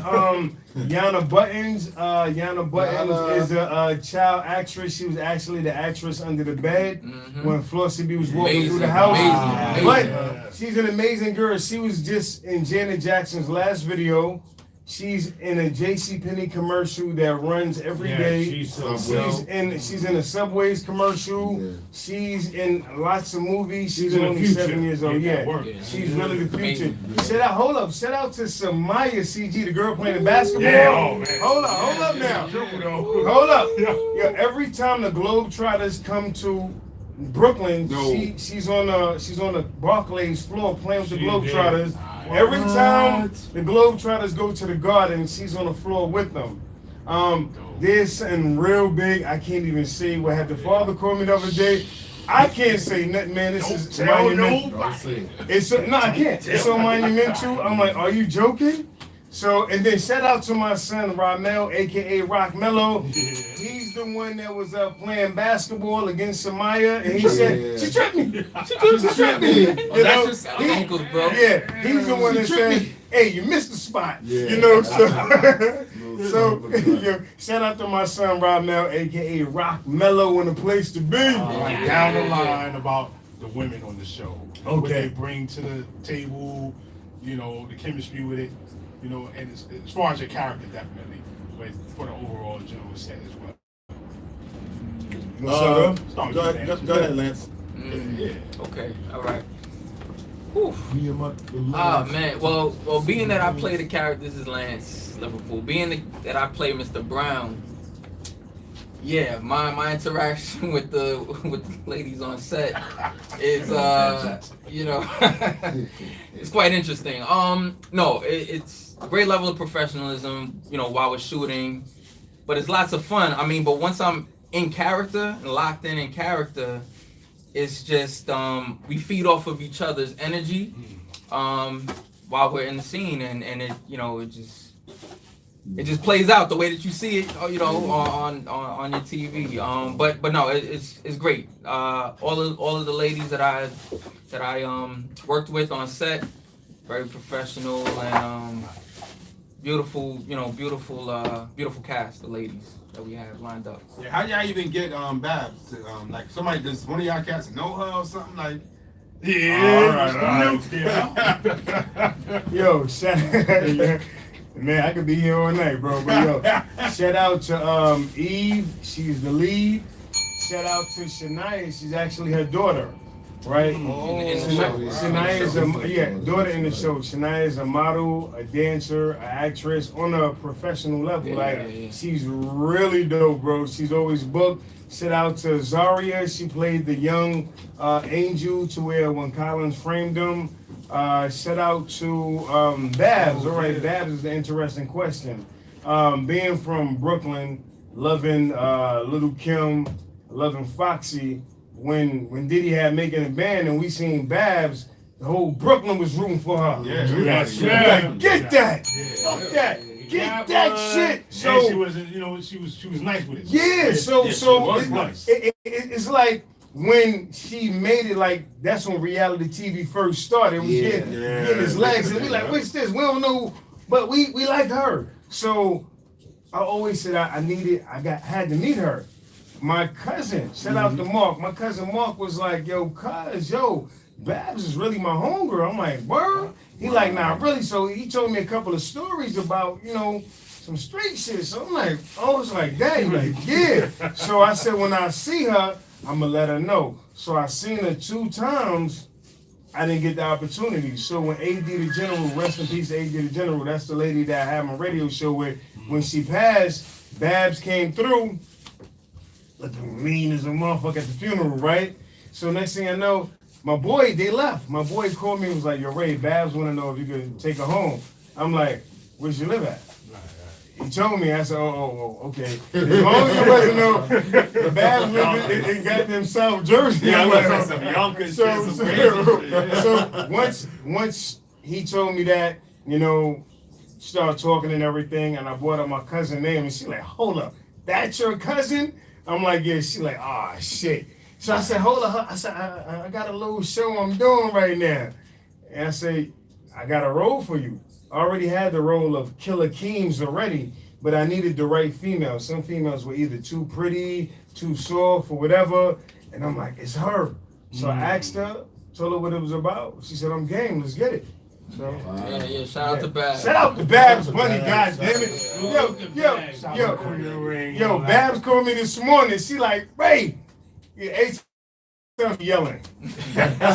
Yana Buttons. Yana Buttons Yana. is a child actress. She was actually the actress under the bed when Flossie B was walking through the house. Amazing. But she's an amazing girl. She was just in Janet Jackson's last video. She's in a JCPenney commercial that runs every day. She's so She's in a Subways commercial. Yeah. She's in lots of movies. She's in the only future. 7 years old. Make that Yeah, work. she's really the future. Amazing. Shout out to Samaya CG, the girl playing the basketball. Yeah, oh, man. Hold up now. Hold up. Yo, every time the Globetrotters come to Brooklyn, she's on the Barclays floor playing with the She Globetrotters. Every time the Globetrotters go to the Garden, she's on the floor with them. There's something real big. I can't even say what had the father call me the other day. I can't say nothing, man. This is monumental. Don't say it. It's no, I can't. It's so monumental. I'm like, are you joking? So, and then shout out to my son Ramel, aka Rock Mello. He's the one that was playing basketball against Samaya, and he said, "She tripped me. She tripped me." You know, That's your uncles, bro. yeah, he's the one that said, "Hey, you missed the spot." Yeah. You know, so yo, shout out to my son Ramel, aka Rock Mello, and the place to be. Like down the line about the women on the show. What Okay. they bring to the table, you know, the chemistry with it, you know, and as far as your character, definitely, but for the overall general set as well. Start Go with you, ahead, go ahead, Lance. Yeah. Okay, all right. Whew. Me and my- Ah man, well, being that I play the character, this is Lance Liverpool. That I play Mr. Brown, yeah, my interaction with the ladies on set is you know, it's quite interesting. No, it's a great level of professionalism, you know, while we're shooting, but it's lots of fun. I mean, but once I'm in character and locked in character, it's just we feed off of each other's energy while we're in the scene, and it, you know, it just plays out the way that you see it, you know, on your TV. But no, it's great. All of the ladies that I worked with on set, very professional and beautiful, you know, beautiful cast of ladies that we have lined up. Yeah, how y'all even get Babs? Like somebody, does one of y'all cats know her or something? Like, Yeah. Yeah. Yo, man, I could be here all night, bro. But yo, shout out to Eve, she's the lead. Shout out to Shania, she's actually her daughter, right? In the show. Shania is daughter in the show. Shania is a model, a dancer, an actress on a professional level. Yeah. She's really dope, bro. She's always booked. Shout out to Zaria, she played the young angel to where when Collins framed him. Shout out to Babs. All right, Babs is the interesting question. Being from Brooklyn, loving Little Kim, loving Foxy. When Diddy had Making a Band and we seen Babs, the whole Brooklyn was rooting for her. Like, get that, fuck that, get that shit. So And she was, you know, she was nice with it. yeah, so was nice. it's like when she made it, like that's when reality TV first started. It was getting his legs, and we like, what's this? We don't know, but we like her. So I always said I had to meet her. My cousin, shout out to Mark. My cousin Mark was like, yo, Babs is really my homegirl. I'm like, word? He like, nah, really? So he told me a couple of stories about, you know, some straight shit. So I'm like, oh, it's like that. He like, yeah. So I said, when I see her, I'm gonna let her know. So I seen her 2 times. I didn't get the opportunity. So when AD the General, rest in peace, AD the General, that's the lady that I had my radio show with. When she passed, Babs came through. Looking mean as a motherfucker at the funeral, right? So next thing I know, my boy, they left. My boy called me and was like, yo, Ray, Babs want to know if you could take her home. I'm like, where she live at? He told me, I said, oh, okay. As long as it wasn't no, the Babs lived in goddamn South Jersey. Yeah, I I'm was like, like, some Yonkers, so once he told me that, you know, started talking and everything, and I brought up my cousin's name, and she like, hold up, that's your cousin? I'm like, yeah. She like, ah, shit. So I said, hold up. I said, I got a little show I'm doing right now. And I say, I got a role for you. I already had the role of Killer Keems already, but I needed the right female. Some females were either too pretty, too soft, or whatever. And I'm like, it's her. So I asked her, told her what it was about. She said, I'm game, let's get it. So, Yeah, shout out to Babs. shout out to Babs Bunny, God damn it. Yo, Babs called me this morning. She like, Ray, yelling.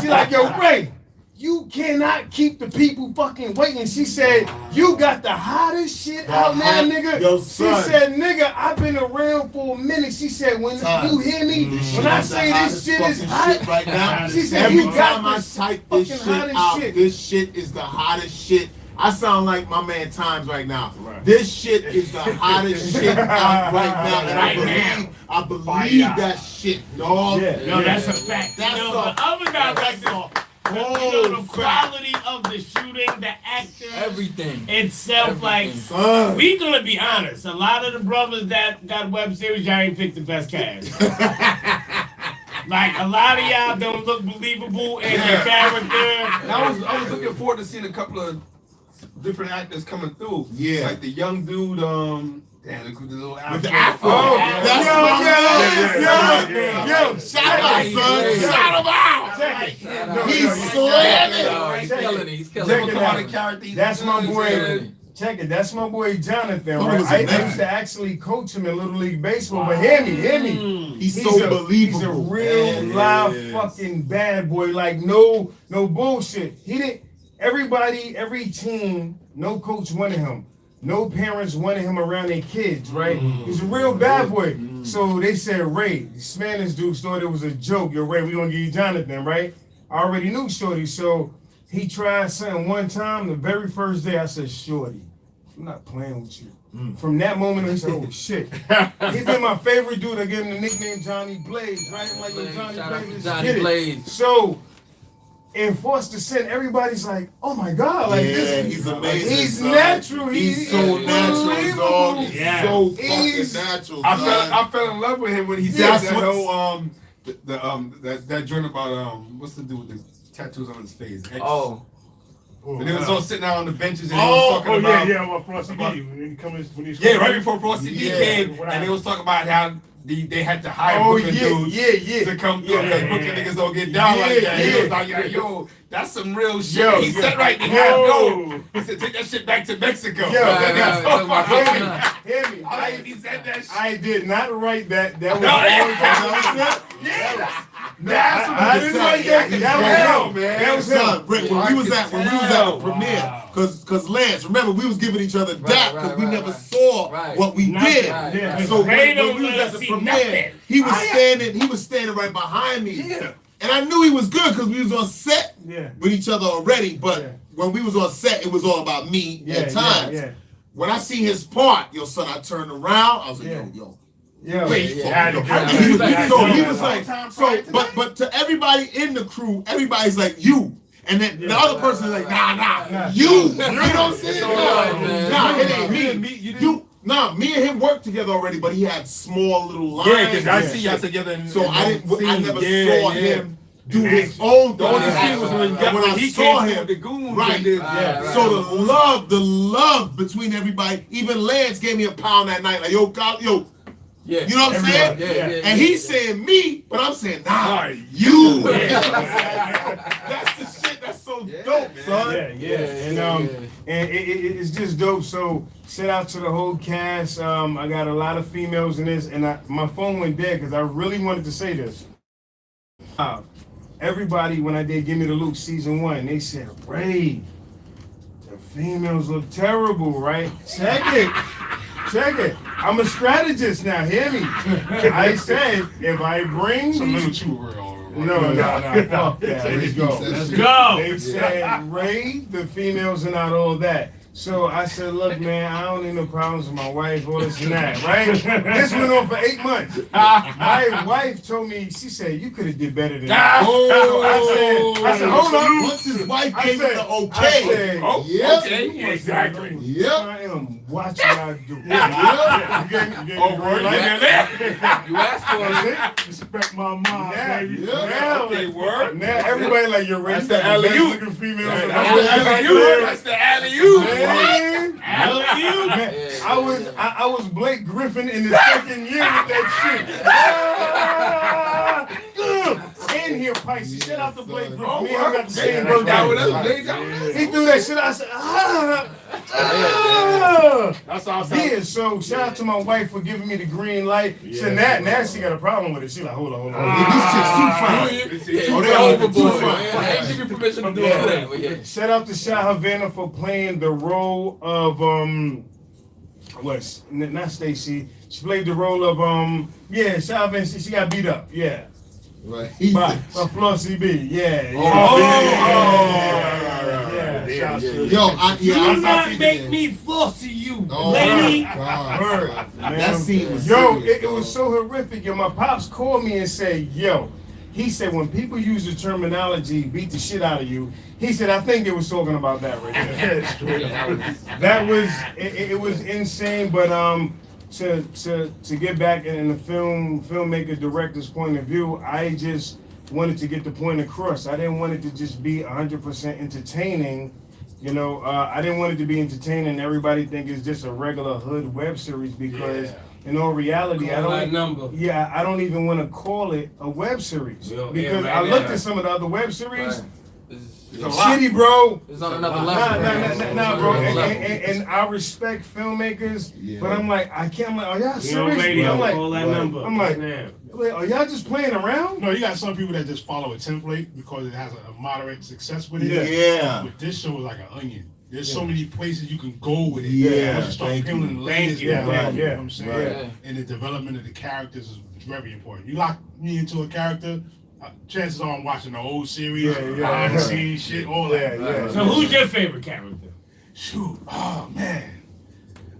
She like, yo, Ray, you cannot keep the people fucking waiting. She said, you got the hottest shit out now, nigga. Yo, She son. said, nigga, I've been around for a minute. She said, when you hear me, when I say this shit is hot, right now. she said, Every you got time I this type this fucking shit hottest out, shit. this shit is the hottest shit. I sound like my man Times right now. Right. This shit is the hottest shit out right now, and I believe that shit, dog. No, that's a fact. That's You know, a- the other directors, you know, the quality of the shooting, the actors, Everything. itself, like, Son. we gonna be honest. A lot of the brothers that got web series, y'all ain't picked the best cast. Like, a lot of y'all don't look believable in your character. And I was looking forward to seeing a couple of different actors coming through. Yeah. Like the young dude, damn, the little With the afro. afro. Oh, That's my man. yo, Shout out, son. Shout him out. He's slamming. He's killing it. He's killing Check it. it Come on, out. the character. That's my He's boy. good. Check it. That's my boy Jonathan. Who Right? was I it, man? used to actually coach him in Little League Baseball. But hear me. He's so believable. He's a real live fucking bad boy. Like no bullshit. He didn't. Everybody, every team, no coach wanted him. No parents wanted him around their kids, right? He's a real bad boy. So they said, Ray, the Spanish dudes thought it was a joke. Yo, Ray, we gonna give you Jonathan, right? I already knew Shorty, so he tried something one time. The very first day, I said, Shorty, I'm not playing with you. From that moment, he said, oh shit. He's been my favorite dude. I gave him the nickname Johnny Blaze, right? I'm like, yo, Johnny Shout out Blaze, to let's Johnny get it. Blaze. So, in Forced Descent, everybody's like, oh my God, like Yeah, this. he's amazing. He's son. natural. He's so natural, dog. He's Yeah. so fucking He's- natural. I son. fell in love with him when he said That's that what's- whole that joint about what's the dude with the tattoos on his face? X. Oh, And they was all sitting out on the benches and they was talking about well, Frosty D, when he comes, when he's yeah, right before Frosty D Yeah. came, and they was talking about how they had to hire Oh, Brooklyn dudes yeah. to come through Yeah, because yeah, Brooklyn yeah. niggas don't get down like that. He Yeah. was like, yo, that's some real shit. Yo, He yo. said right there, Yo. he said, take that shit back to Mexico. Yo, That nigga's so right, right, fucking- right. Hear me. He said that shit. I did not write that. That was No, yeah. That's what I didn't write that. That was him, man. That was Son, him. Rick, when we was at the premiere, cause Lance, remember we was giving each other dap because right, we right, never right. saw Right. what we Nothing. did. Right, Yeah. right. So They when don't we was let at us the see premiere, nothing. he was standing right behind me. Yeah. And I knew he was good because we was on set Yeah. with each other already. But Yeah. when we was on set, it was all about me at times. Yeah. When I see his part, yo, son, I turned around. I was like, Yeah. yo. Yeah. Wait, yeah. fuck, Yeah. yo. He was- Yeah. So he Yeah. was like, but to everybody in the crew, everybody's like, you. And then the other person is like, nah, you. You know what I'm saying? It's all right, man. Nah, it ain't me. Me, you You. Nah, me and him worked together already, but he had small little lines. Yeah, because I and see shit. y'all together. In, So in I never saw yeah. him do his own The only thing. scene was when, And when I he saw came him, with the goons. right. And did, Right. So the love between everybody, even Lance gave me a pound that night. Like, yo, Yeah. you know what I'm saying? Yeah, yeah, And he's saying me, but I'm saying, nah, you. That's the shit that's so dope, son. Yeah. And it's just dope. So shout out to the whole cast. I got a lot of females in this, and my phone went dead because I really wanted to say this. Everybody, when I did Give Me the Loot season 1, they said, Ray, the females look terrible, right? Check it. I'm a strategist now. Hear me. I said if I bring these. No, fuck that. Let's go. Let's go. They said, Ray, the females are not all that. So I said, look, man, I don't need no problems with my wife, all this and that, right? This went on for 8 months. My wife told me, she said, you could have did better than that. So I said, hold on. Once his wife I gave him said, the I okay. said, Yep. Okay, exactly. Yep. I am watching what I do. Yep. You gave me Oh, the word, green light. You asked for it. That's it. Respect my mom, Yeah, baby. Yeah. Now, Okay, word. now everybody like you're That's racist. the alley-oop. Looking females. That's Man, the alley-oop. That's the alley-oop. man, Yeah. I was Blake Griffin in the second year with that shit. In here, Pisces. Shout out to Blake Griffin. Oh, Me and him got the same Blake birthday. down with us. Blake down with us. He threw that shit. I said, That's awesome. Yeah, so shout out to my wife for giving me the green light. So now she got a problem with it. She like, hold on. These chicks too fine. Oh, They they overboard. overboard. I ain't give you permission to do that. But yeah. Shout out to Shah Havana for playing the role of not Stacy. She played the role of Shah Havana. She got beat up. Yeah. Right. By Flossie B. Yeah. Yo, Do not make me flossy you, lady. That scene was Yo, serious, it was so horrific. Yo, my pops called me and said, yo, he said when people use the terminology beat the shit out of you, he said, I think they was talking about that right there. That was it was insane, but to get back in the filmmaker director's point of view, I just wanted to get the point across. I didn't want it to just be 100% entertaining. You know, I didn't want it to be entertaining and everybody think it's just a regular hood web series because in all reality, I don't even want to call it a web series because I looked at some of the other web series. Right. Shitty, bro. It's on another level. Nah, bro. And I respect filmmakers, but I'm like, I can't. I'm like, are y'all serious? I'm like, are y'all just playing around? No, you got some people that just follow a template because it has a moderate success with it. Yeah. But this show is like an onion. There's so many places you can go with it. Yeah, Once you start thank peeling you. the layers, you. you know Yeah. what I'm saying? Right. And the development of the characters is very important. You lock me into a character, chances are I'm watching the old series, behind the scenes shit, all that. Yeah. So who's your favorite character? Shoot, oh man.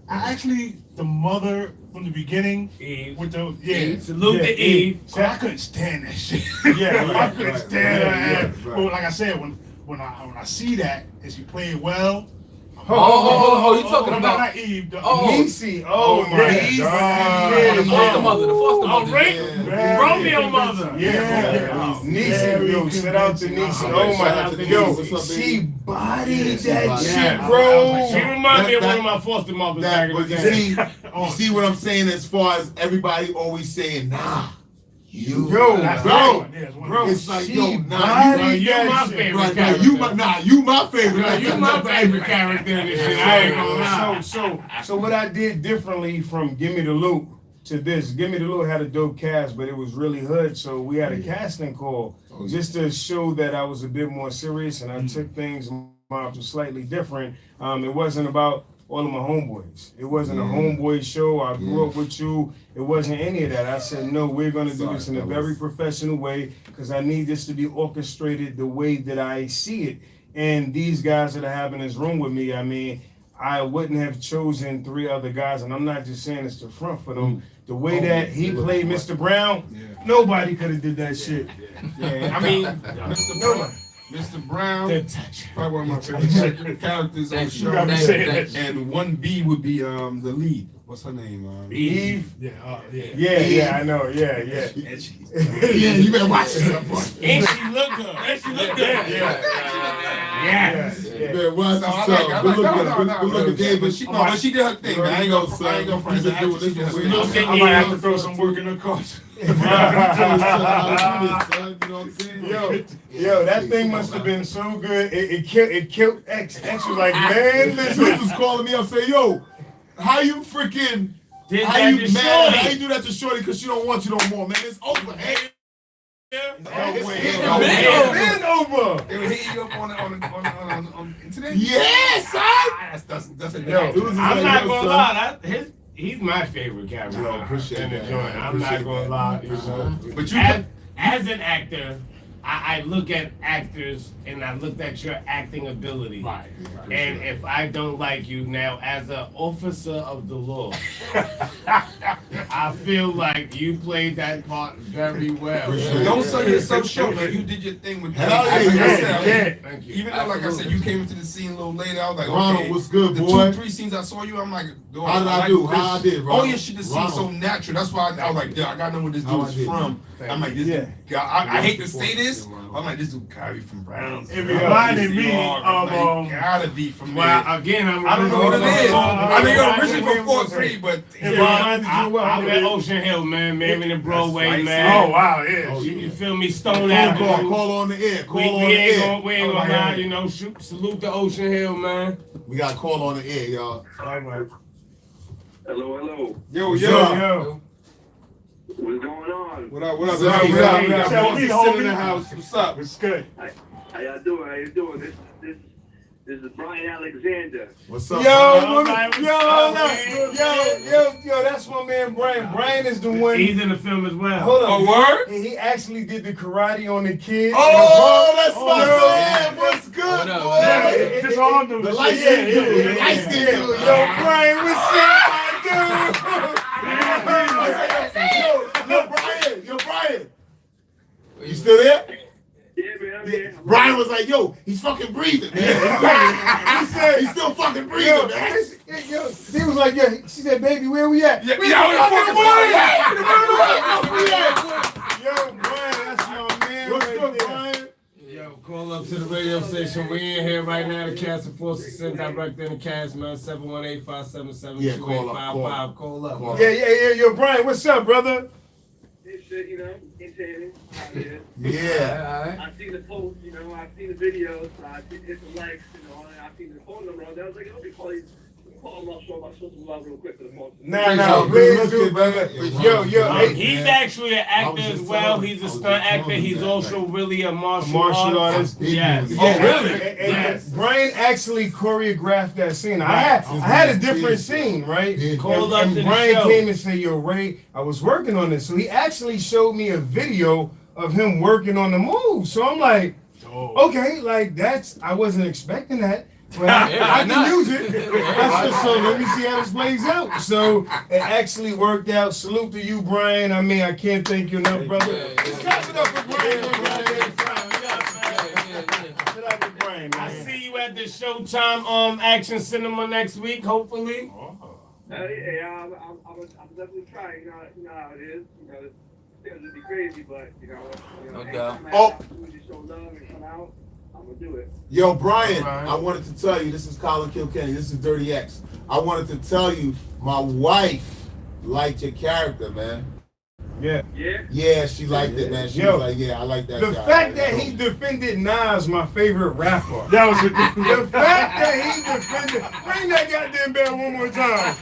The mother from the beginning Eve. with the Salute to Eve. I couldn't stand that shit. I couldn't stand her. But like I said, when I see that and she played well. You talking about not Eve? Niecy. Oh my God. the foster mother? Romeo mother. Niecy, yo, shout out to Niecy. Oh my God, yo, she bodied that shit, bro. She reminds me of one of my foster mothers back in the day. You see what I'm saying as far as everybody always saying, nah. Bro, It's like, she yo, nah, bodied you that my shit. favorite right, character. you my favorite. You my favorite character in this shit. I ain't gonna lie. So what I did differently from Gimme the Loot to this, Gimme the Loot had a dope cast, but it was really hood. So we had a casting call just to show that I was a bit more serious and I took things slightly different. It wasn't about all of my homeboys. It wasn't a homeboy show. I grew up with you. It wasn't any of that. I said, no, we're going to do this in a very professional way because I need this to be orchestrated the way that I see it. And these guys that I have in this room with me, I mean, I wouldn't have chosen 3 other guys, and I'm not just saying it's the front for them. The way that he played Mr. Brown, nobody could have did that shit. I mean, Mr. Brown, probably one of my favorite characters on the show. And 1B would be the lead. What's her name? Eve? Yeah, I know, yeah. You better watch this up, boy. And she look good. Man, watch yourself. Good look at David. But she did her thing, man. I ain't gonna front. I might have to throw some work in her course. Yo, that thing must have been so good. It killed X. X was like, man, listen. Dude was calling me up saying, yo, how you freaking, how you do that to Shorty because she don't want you no more, man. It's over. Hey. It's over. They were hitting you up on internet? Yes, That's a I'm not gonna lie. He's my favorite character. Yo, appreciate in the that. joint. I'm not gonna lie. You know. But you As an actor, I look at actors and I looked at your acting ability. Right. And if I don't like you now, as an officer of the law, I feel like you played that part very well. Don't sell yourself short, man. You did your thing with Hell that. yeah, Like I yeah, said, Thank you. even though, like I said, you came into the scene a little later, I was like, Ronald, okay. what's good, the boy? 2-3 scenes I saw you, I'm like, dog, How did I like do? this. How I did, All Ronald? your shit just seems Ronald. so natural. That's why I was like, yeah, I gotta know where this How dude I is did. from. I'm like, this Yeah. guy, I hate to say this, I'm like, this dude gotta be from Browns. It reminded me of, gotta be from there. Well, again, I don't know what it is. I mean, you're originally from Fort Greene, but I'm at Ocean Hill, man, Marion and Broadway, That's man. Oh, wow, yeah. You feel me? Stone Phone Avenue. call on the air. Call We on the ain't air. gonna, we ain't gonna lie, you know, salute to Ocean Hill, man. We got a call on the air, y'all. All right. Hello. yo, What's yo. up? What's going on? What up, what up? What's up, We what got up? we got Tell Bossy me, sitting in homie. the house. What's up? It's good. How y'all doing? How you doing? This is Brian Alexander. What's up? Yo, man? yo, that's my man Brian. Brian is the one. He's in the film as well. Hold A on. word? And he actually did the karate on the kids. Oh, that's my yo. man. What's good, What up, boy? what up? Just on the The light skin dude. The yeah, light skin yeah. dude. Yo, Brian, what's up, Yo, Brian. You still there? Yeah, man, I'm here. Brian was like, yo, he's fucking breathing, man. He said he's still fucking breathing, Yo, man. yo, he was like, yeah. She said, baby, where we at? Yeah, We yeah, at we fucking fucking Brian. Yo, Brian, that's my man. What's right up, there. Brian? Yo, call up to the radio station. We in here right now. The cast of Forces send direct in the cast, man. 718-577-2855. Yeah, call up. Call up. Call up. Yeah, yo, Brian, what's up, brother? Hey, shit, you know, entertaining. Out here. Yeah. I seen the post, you know, I seen the videos, I seen hit the likes, you know, and I seen the phone number on there. I was like, let me call you. Call him up, show my social love real quick for the phone. Nah, please do, brother. Yo, hey, He's actually an actor as well. He's a stunt actor. He's also really a martial artist. Yes. Yeah, really? and Yes. Brian actually choreographed that scene. I had a different scene, right? Yeah. Called up And to the Brian show. came and said, "Yo, Ray, I was working on this." So he actually showed me a video of him working on the move. So I'm like, okay, like I wasn't expecting that. But I can use it. I said, so let me see how this plays out. So it actually worked out. Salute to you, Brian. I mean, I can't thank you enough, brother. Let's clap it up for Brian. Shout out to Brian, I man. see you at the Showtime Action Cinema next week, hopefully. Yeah, I'm definitely trying. You know how it is. You know, it's gonna be crazy, but you know, No anytime doubt. I have Oh. an opportunity to show love and come out, I'm gonna do it. Yo, Brian, Brian. I wanted to tell you, this is Colin Kilkenny, this is Dirty X. I wanted to tell you, my wife liked your character, man. Yeah. Yeah. Yeah, she liked it, man. She Yo, was like, yeah, I like that The guy. fact that he defended Nas, my favorite rapper. That was The fact that he defended, bring that goddamn bell one more time.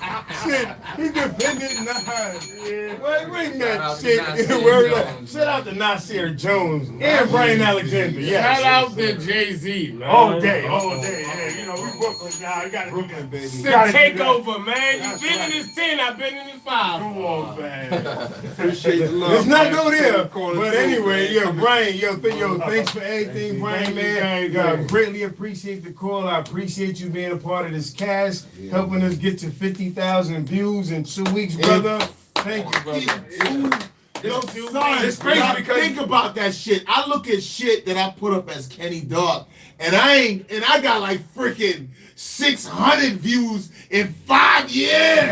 Shit, he defended Nas. Well, bring Shout out that to shit. Nasir Word Jones, up. Shout out to Nasir Jones and Brian Alexander. Shout Yeah. out to Jay-Z, man. all day. Yeah, you know, we Brooklyn now. You gotta do Brooklyn, that. baby. It's You gotta a do that. takeover, man. That's You've been right. in his 10, I've been in his 5. Come on, man. Appreciate the love. Let's not man. go there. Calling But through, anyway, man. yo, Brian, yo, thanks for everything, Brian, man. I greatly appreciate the call. I appreciate you being a part of this cast, helping us get to 50,000 views in 2 weeks, brother. Thank you, brother. Yo, son, It's crazy I because- think about that shit. I look at shit that I put up as Kenny Dog, and I got like freaking 600 views in 5 years.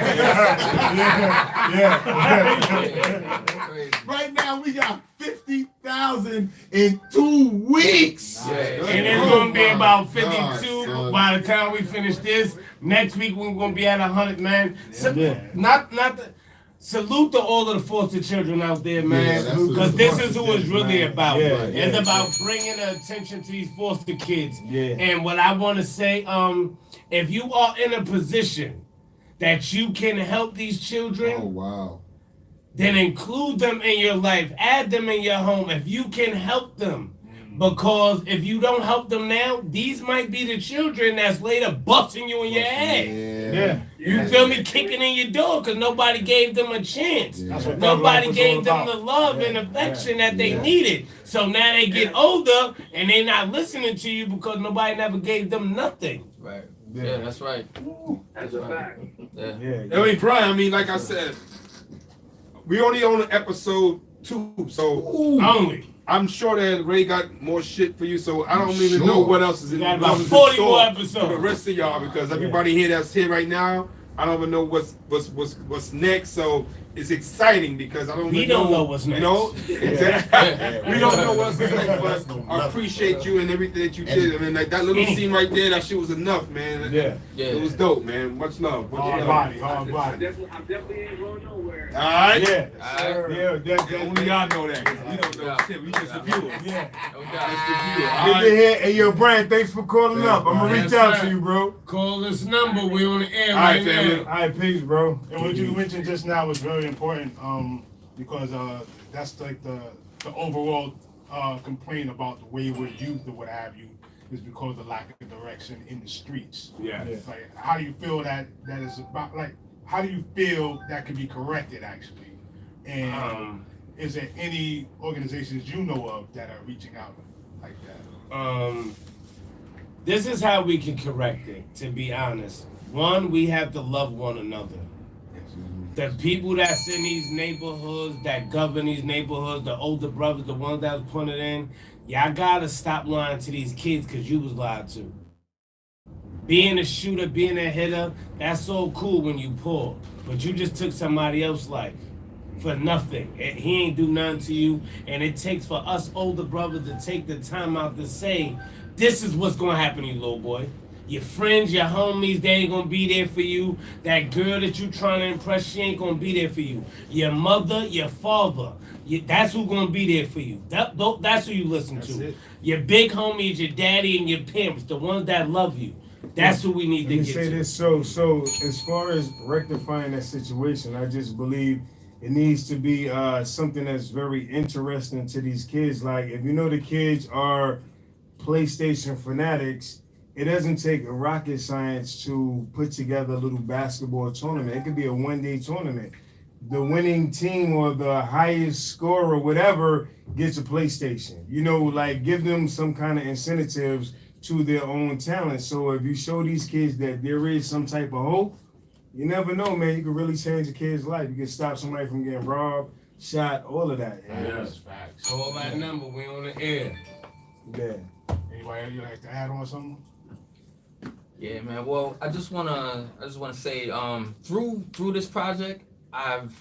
Right now we got 50,000 in 2 weeks. And it's gonna be about 52 God, by the time we finish this. Next week we're gonna be at 100, man. Salute to all of the foster children out there, Yeah, man. that's what Because it's this about. is who it's really about. Yeah, It's yeah. about bringing the attention to these foster kids. Yeah. And what I want to say, if you are in a position that you can help these children, Oh wow. then include them in your life. Add them in your home if you can help them. Because if you don't help them now, these might be the children that's later busting you in your head. Yeah. You feel me? Kicking in your door because nobody gave them a chance. That's what Nobody was gave all them about. the love and affection that they needed. So now they get older and they not listening to you because nobody never gave them nothing. Right. Yeah, that's right. That's a fact. Yeah. Yeah. I mean, Brian, I mean, like I said, we only on episode 2, so Only. I'm sure that Ray got more shit for you, so I don't even know what else is in We got what about is in 40 store more for episodes. the rest of y'all, because everybody here that's here right now, I don't even know what's next. So it's exciting because I don't. We even don't know what's next. You know, we don't know what's next. But I appreciate you and everything that you did. I mean, like that little scene right there, that shit was enough, man. Yeah. It was dope, man. Much love. Hard body. I'm definitely ain't going nowhere. All right. Yeah. Yeah, only y'all know that. 'Cause we don't know shit. We just the viewers. Yeah. That's the viewers. All Good right. to hear. Hey, yo, Brian, thanks for calling up. I'm gonna Yes, reach out sir. to you, bro. Call this number. We on the air All right, right family. now. All right, peace, bro. And what you mentioned just now was very important, because that's like the overall complaint about the wayward youth or what have you is because of lack of direction in the streets. Yeah. It's like, how do you feel that is about, like, how do you feel that can be corrected actually? And is there any organizations you know of that are reaching out like that? This is how we can correct it, to be honest. One, we have to love one another. The people that's in these neighborhoods, that govern these neighborhoods, the older brothers, the ones that was putting it in, y'all gotta stop lying to these kids because you was lied to. Being a shooter, being a hitter, that's so cool when you pull. But you just took somebody else's life for nothing. He ain't do nothing to you. And it takes for us older brothers to take the time out to say, this is what's gonna happen to you, little boy. Your friends, your homies, they ain't gonna be there for you. That girl that you trying to impress, she ain't gonna be there for you. Your mother, your father, that's who gonna be there for you. That's who you listen to. Your big homies, your daddy and your parents, the ones that love you. That's who we need to Let me get say to. this. So as far as rectifying that situation, I just believe it needs to be something that's very interesting to these kids. Like, if you know the kids are PlayStation fanatics, it doesn't take rocket science to put together a little basketball tournament. It could be a one-day tournament. The winning team or the highest score or whatever gets a PlayStation. You know, like, give them some kind of incentives to their own talent. So if you show these kids that there is some type of hope, you never know, man. You can really change a kid's life. You can stop somebody from getting robbed, shot, all of that. Yes, facts. Call that number. We on the air. Yeah. Anybody you like to add on something? Yeah, man. Well, I just wanna say, through this project, I've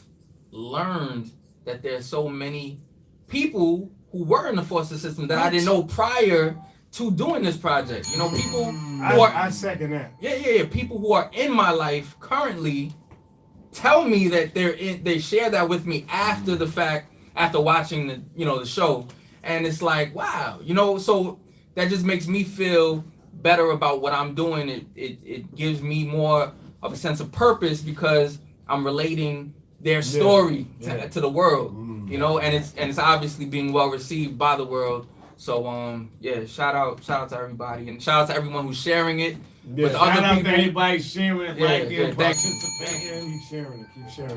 learned that there's so many people who were in the foster system that I didn't know prior to doing this project. You know, people who I second that. Yeah. People who are in my life currently tell me that they share that with me after the fact, after watching the show, and it's like, wow, so that just makes me feel better about what I'm doing. It gives me more of a sense of purpose because I'm relating their story to the world, and it's obviously being well received by the world. So shout out to everybody, and shout out to everyone who's sharing it with Shout other out people. to everybody sharing it, liking it, participating. Keep sharing it.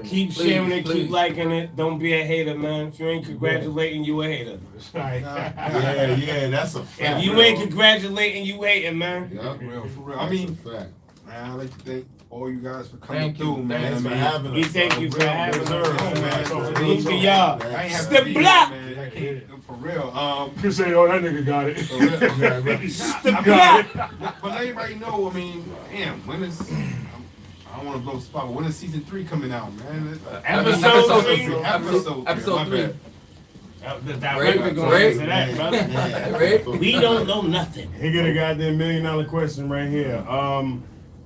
Keep sharing it, keep liking it. Don't be a hater, man. If you ain't congratulating, you a hater. Yeah, that's a fact. If you ain't congratulating, you hating, man. Yeah, For real. I that's mean, a fact. man, I'd like to thank all you guys for coming Thank you. through, man. Thanks I for mean, having us. We thank you for Real having deserve, us. man. Salute to y'all. I ain't have The to be block. here, man. I can't, for real. You say, oh, that nigga got it. For real. The block. But everybody know, I mean, damn, when is, I don't want to blow spot, but when is season 3 coming out, man? Episode Episode 3. That Ray, Ray gonna Ray. answer that, brother. Ray? We don't know nothing. He get a goddamn $1 million question right here.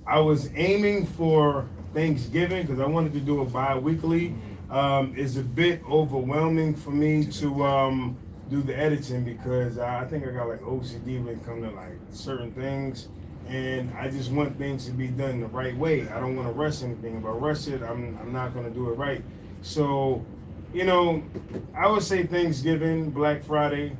I was aiming for Thanksgiving because I wanted to do it bi-weekly. It's a bit overwhelming for me to do the editing because I think I got like OCD when it comes to like certain things, and I just want things to be done the right way. I don't want to rush anything. If I rush it, I'm not going to do it right. So, I would say Thanksgiving, Black Friday.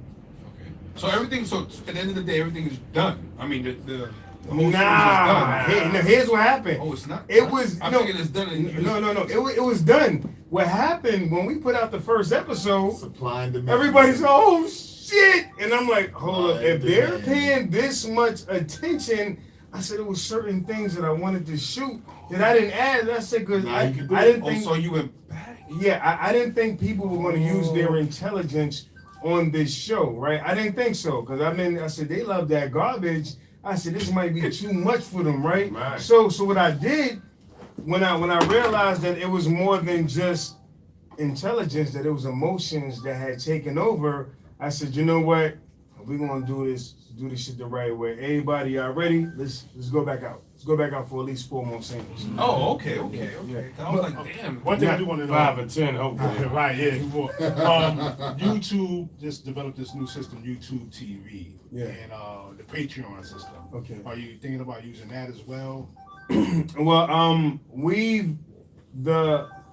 So everything, so at the end of the day, everything is done. I mean, the The whole series is Nah, done. here's what happened. Oh, it's not. It was I no, figured it's done. In no. It was done. What happened when we put out the first episode? Supply and demand. Everybody's oh shit, and I'm like, hold up. Supply If and they're demand. paying this much attention, I said it was certain things that I wanted to shoot that I didn't add. And I said because Nah, I you can do didn't it. think. So you went back. Yeah, I didn't think people were going to use their intelligence on this show, right? I didn't think so because I said they love that garbage. I said this might be too much for them, right? Right. So what I did when I realized that it was more than just intelligence, that it was emotions that had taken over, I said, you know what? We're gonna do this shit the right way. Everybody, y'all ready? Let's go back out. Let's go back out for at least 4 more scenes. Oh, okay. I was like, damn. One thing I do want to know. 5 or 10, hopefully. Right, yeah. He will. YouTube just developed this new system, YouTube TV, Yeah. and the Patreon system. Okay. Are you thinking about using that as well? Well,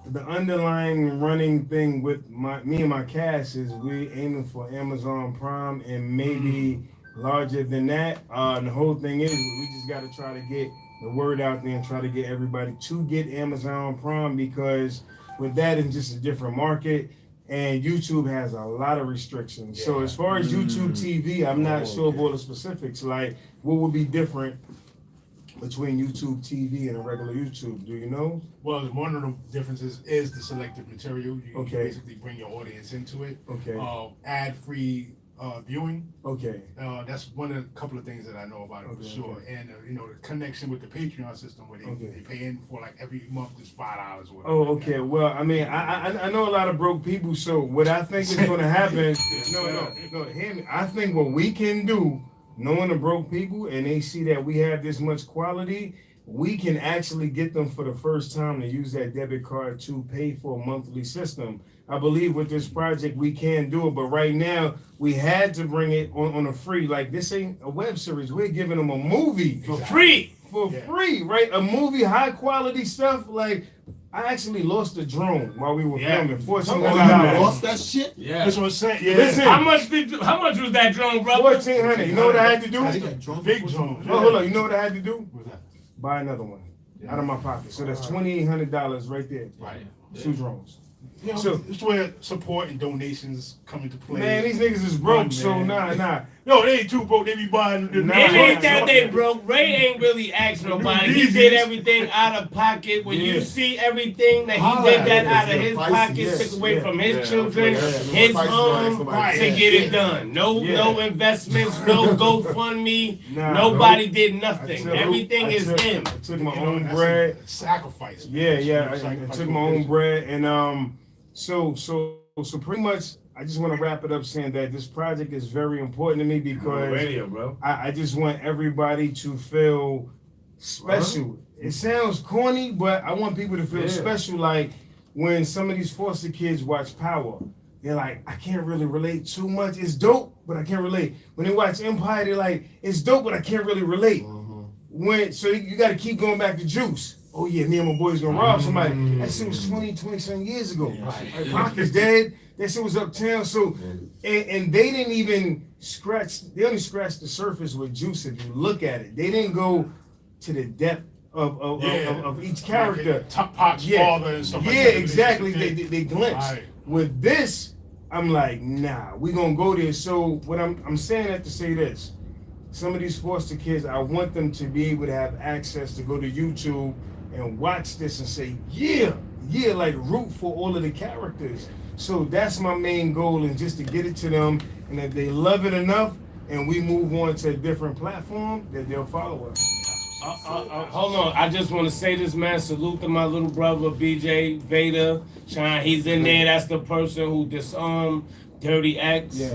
the underlying running thing with me and my cast is we aiming for Amazon Prime and maybe larger than that. The whole thing is we just got to try to get the word out there and try to get everybody to get Amazon Prime, because with that it's just a different market and YouTube has a lot of restrictions. So as far as YouTube TV, I'm not sure of all the specifics. Like what would be different between YouTube TV and a regular YouTube? Do you know? Well, one of the differences is the selective material. You Okay. basically bring your audience into it. Okay. Ad-free viewing. Okay. That's one of a couple of things that I know about it for Okay, sure. okay. And the connection with the Patreon system where Okay. they pay in for like every month is $5 or whatever. Oh, okay. Well, I mean, I know a lot of broke people, so what I think is going to happen. No. Hear me. I think what we can do, knowing the broke people, and they see that we have this much quality, we can actually get them for the first time to use that debit card to pay for a monthly system. I believe with this project we can do it, but right now we had to bring it on a free. Like this ain't a web series. We're giving them a movie For free. for free, right? A movie, high quality stuff. Like I actually lost a drone while we were filming. $1,400. Lost that shit? Yeah. That's what I'm saying. Yeah. Listen, How much was that drone, brother? $1,400. You know what I had to do? They got drones Big for drones. Oh, hold on. You know what I had to do? What's that? Buy another one out of my pocket. So that's $2,800 right there. Right. 2 drones. So it's where support and donations come into play. Man, these niggas is broke, Run, so man. nah. No, they ain't too broke. They be buying the Nah. It ain't that they broke. Ray ain't really asked nobody. He did everything out of pocket. When you see everything that he did that out of his pocket, took away from his children, his home, to get it done. No investments, no GoFundMe. Nah, Nobody did nothing. I took- Everything I is took- him. I took my You know, own that's bread. a sacrifice. man. Yeah, I Sacrifice took for my own business. bread, and so pretty much, I just want to wrap it up saying that this project is very important to me because Radio, bro. I just want everybody to feel special. It sounds corny, but I want people to feel special. Like when some of these foster kids watch Power, they're like, I can't really relate too much. It's dope, but I can't relate. When they watch Empire, they're like, it's dope, but I can't really relate. So you got to keep going back to Juice. Oh yeah, me and my boys gonna rob somebody. That shit was 20-some years ago. Rock is dead. That shit was Uptown. So, and they didn't even scratch. They only scratched the surface with Juice. If you look at it, they didn't go to the depth of each character. Top Pac's father and stuff like Yeah, that. exactly. They glimpsed. Right. With this, I'm like, nah, we gonna go there. So what I'm saying that to say this. Some of these foster kids, I want them to be able to have access to go to YouTube and watch this and say, yeah, like root for all of the characters. So that's my main goal, and just to get it to them, and if they love it enough and we move on to a different platform, that they'll follow us. Hold on, I just want to say this, man. Salute to my little brother, BJ Vader. Shine, he's in there. That's the person who disarmed Dirty X. Shout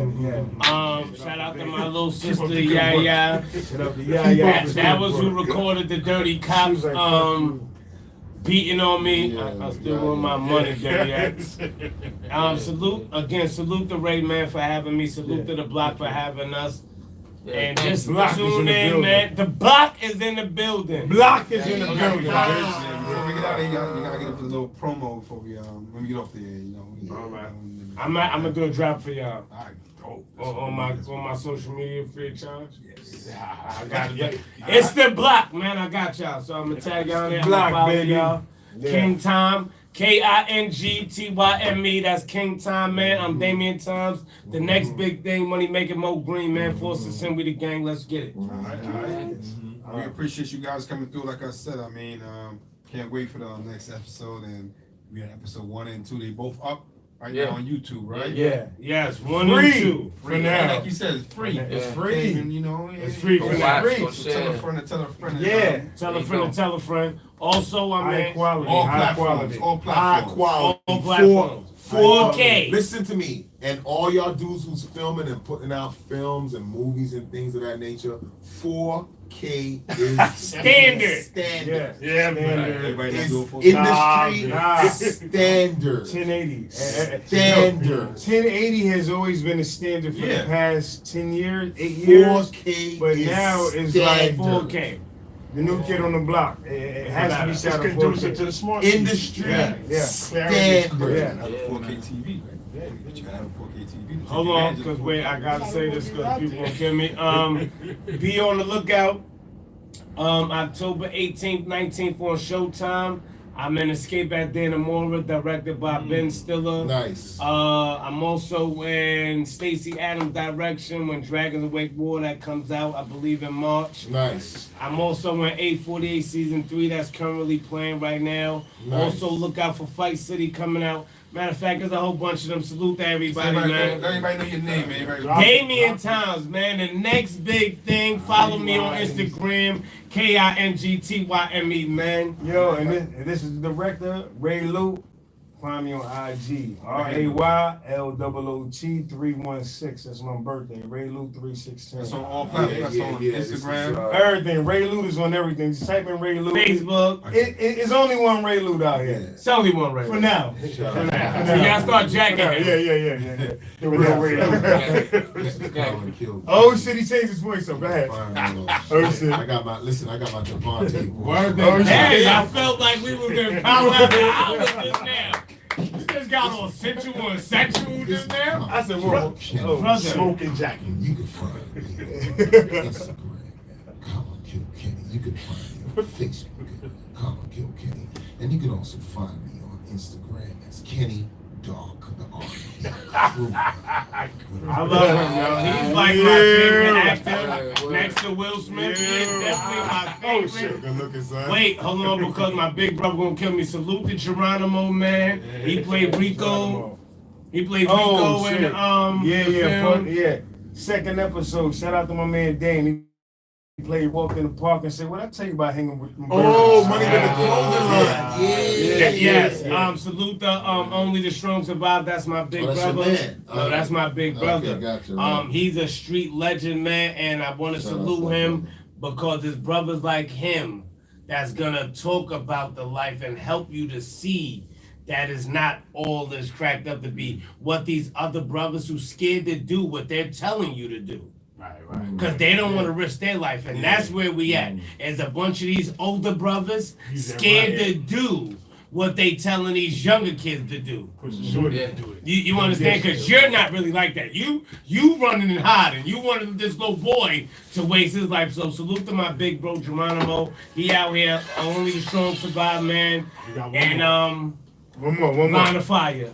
out to my little sister, Yaya. That was who recorded the Dirty Cops beating on me. I still want my money, Dirty X. Salute to Ray, man, for having me. Salute to the block for having us. And just tune in, man. The block is in the building. Block is in the building. Before we get out of here, you gotta get up a little promo before we when we get off the air, you know. All right. I'm gonna do a drop for y'all. All right. On my social media free of charge. Yes. I got it. It's the block, man. I got y'all. So I'm gonna tag y'all there. Block, baby. Y'all. Yeah. King Time. KINGTYME. That's King Time, man. I'm Damian Times. The next big thing, money making Mo Green, man. Force us in with the gang. Let's get it. All right. We appreciate you guys coming through. Like I said, I mean, can't wait for the next episode. And we had episode 1 and 2. They both up right now on YouTube, right? Yeah. Yes, 1 and 2. For And now. like you said, it's free. It's free. And, you know, It's free for now. Tell a friend to tell a friend. Yeah. Tell a friend and tell a friend. Also, I High mean, quality. All High platforms. quality. All High platforms. quality. all platforms. 4K. Listen to me, and all y'all dudes who's filming and putting out films and movies and things of that nature, 4K is Standard. Standard. Yeah, man. Everybody that's It's doing full industry Nah. standard. 1080. Standard. 1080 has always been a standard for Yeah. the past 10 years, 8 years. 4K But is now it's like standard. 4K. The new kid on the block. It has to be It's shot on conducive to 4K. the smart. Industry Yeah. standard. Yeah. Have a 4K TV, right? But you gotta have a 4K TV. to Hold take on, advantage of because the wait, 4K. I gotta say this because people gonna kill me. Be on the lookout. October 18th, 19th on Showtime. I'm in Escape at Dannemora, directed by Ben Stiller. Nice. I'm also in Stacey Adams' direction when Dragons Awake War that comes out, I believe in March. Nice. I'm also in 848 season 3 that's currently playing right now. Nice. Also look out for Fight City coming out. Matter of fact, there's a whole bunch of them. Salute to everybody, Everybody man. know, everybody know your name, man. Everybody- Damian Times, man. The next big thing. Follow me on Instagram, KINGTYME, man. Yo, and this is the director, Ray Lou. Find me on IG. RAYLOOT 316. That's my birthday. Ray Lou 316. That's on all platforms. That's on Instagram. Everything. Ray Lou is on everything. Just type in Ray Lou. Facebook. It's only one Ray Lou out here. It's only one right For now. So y'all start jacking him. Yeah. The real Ray Lou. Oh shit, he changed his voice up. Go ahead. Oh shit. I got my Devontae voice. Word Oh, Hey, yeah. I felt like we were in power hours just now. You just got all sensual and sexual just now. I said, whoa. Brother. Smoking jacket. You can find me on Instagram, Colin Kill Kenny. You can find me on Facebook, Colin Kill Kenny. And you can also find me on Instagram as Kenny Dog, the army. I love him, yo. He's like my favorite actor next to Will Smith. He is definitely my favorite. Good looking, son. Wait, hold on, because my big brother gonna kill me. Salute to Geronimo, man. He played Rico. He played Rico in the film. Second episode. Shout out to my man Dane. He walked in the park and said, "What I tell you about hanging with them birds?" Oh, Money with the clothing line. Yes. Salute the Only the Strong Survive. That's my big Oh, that's your brother. man. No, that's my big brother. Okay, gotcha. He's a street legend, man, and I want to Shout out salute to him him. because it's brothers like him that's gonna talk about the life and help you to see that is not all that's cracked up to be. What these other brothers who scared to do what they're telling you to do. Because they don't want to risk their life. And that's where we at. As a bunch of these older brothers scared to do what they telling these younger kids to do. You understand? Because you're not really like that. You running and hiding. You wanted this little boy to waste his life. So salute to my big bro Geronimo. He out here. Only the strong survive, man. And one more. Line of Fire.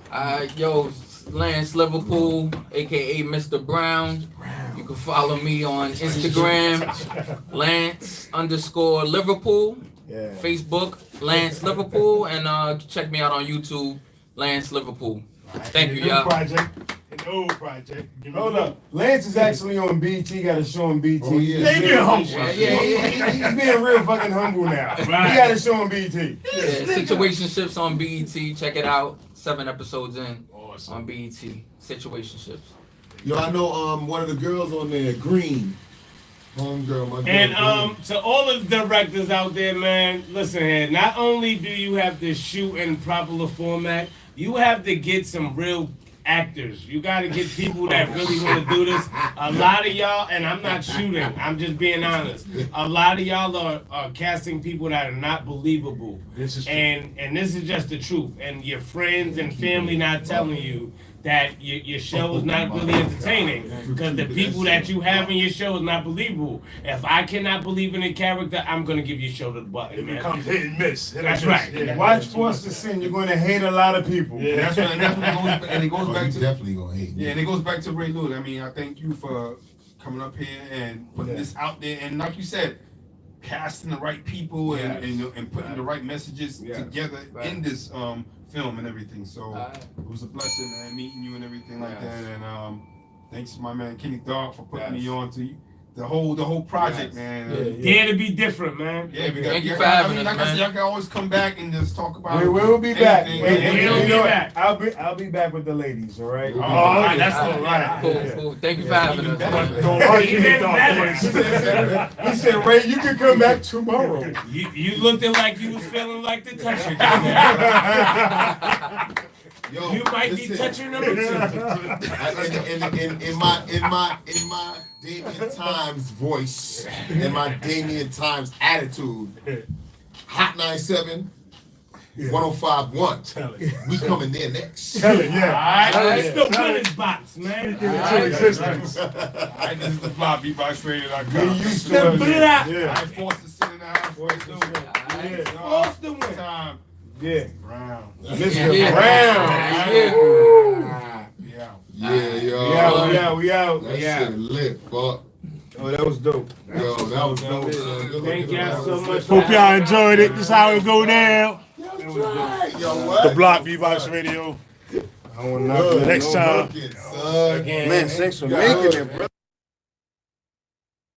Yo, Lance Liverpool, aka Mr. Brown. You can follow me on Instagram, Lance_Liverpool. Yeah. Facebook, Lance Liverpool, and check me out on YouTube, Lance Liverpool. Thank you, y'all. An old project. Hold up. Lance is actually on BT. Got a show on BT. Oh, yeah. They being humble. Yeah. He's being real fucking humble now. He got a show on BT. Yeah, Situationships on BET. Check it out. 7 episodes in on BET. Situationships. Yo, I know one of the girls on there, Green. Homegirl, my girl. And to all of the directors out there, man, listen here. Not only do you have to shoot in proper format, you have to get some real actors. You got to get people that really want to do this. A lot of y'all, and I'm not shooting, I'm just being honest. A lot of y'all are casting people that are not believable. This is true. And this is just the truth. And your friends and family not telling you that your show is not really entertaining because the people that you have in your show is not believable. If I cannot believe in a character, I'm gonna give your show to the button. It Man. becomes hit and miss. That's right. Yeah. Watch Forced to Sin. You're going to hate a lot of people. Yeah. That's what it goes Oh, back you to. definitely gonna hate me. Yeah, and it goes back to Ray Lewis. I mean, I thank you for coming up here and putting this out there, and like you said, casting the right people and putting the right messages together in this film and everything. So it was a blessing, man, meeting you and everything like that. And thanks to my man Kenny Dog for putting me on to the whole project, man. Dare to be different, man. Yeah, because Thank you for having us, like I said, man. y'all can always come back and just talk about. We will be back. anything. And We'll you be know what? back. I'll be back with the ladies. All right. Oh, Alright, that's all right. Cool. Thank you for having us. Don't rush Even it, dog. better. He said, Ray, you can come back tomorrow. You looked like you was feeling like the toucher. Yo, You might be listen. toucher number 2. In my Damien Times voice, in my Damien Times attitude, Hot 97, 105.1. We coming there next. Tell it, yeah. Alright, it's the winner's box, man. To existence. Alright, this is the Block Beatbox Radio. We used to it. Yeah. I forced to sit in the house. Forced to win. Time. Yeah. Brown. Mr. Yeah. Brown. Yeah. Yeah, yo. We out. That shit lit, fuck. Oh, that was dope. Yo, that was dope, son. Good Thank looking y'all around. so much. Hope y'all enjoyed it. This is how it go down. Yo, what? The Block Beatbox Radio. I want to knock Next time. Looking, son. Man, thanks for making it, bro.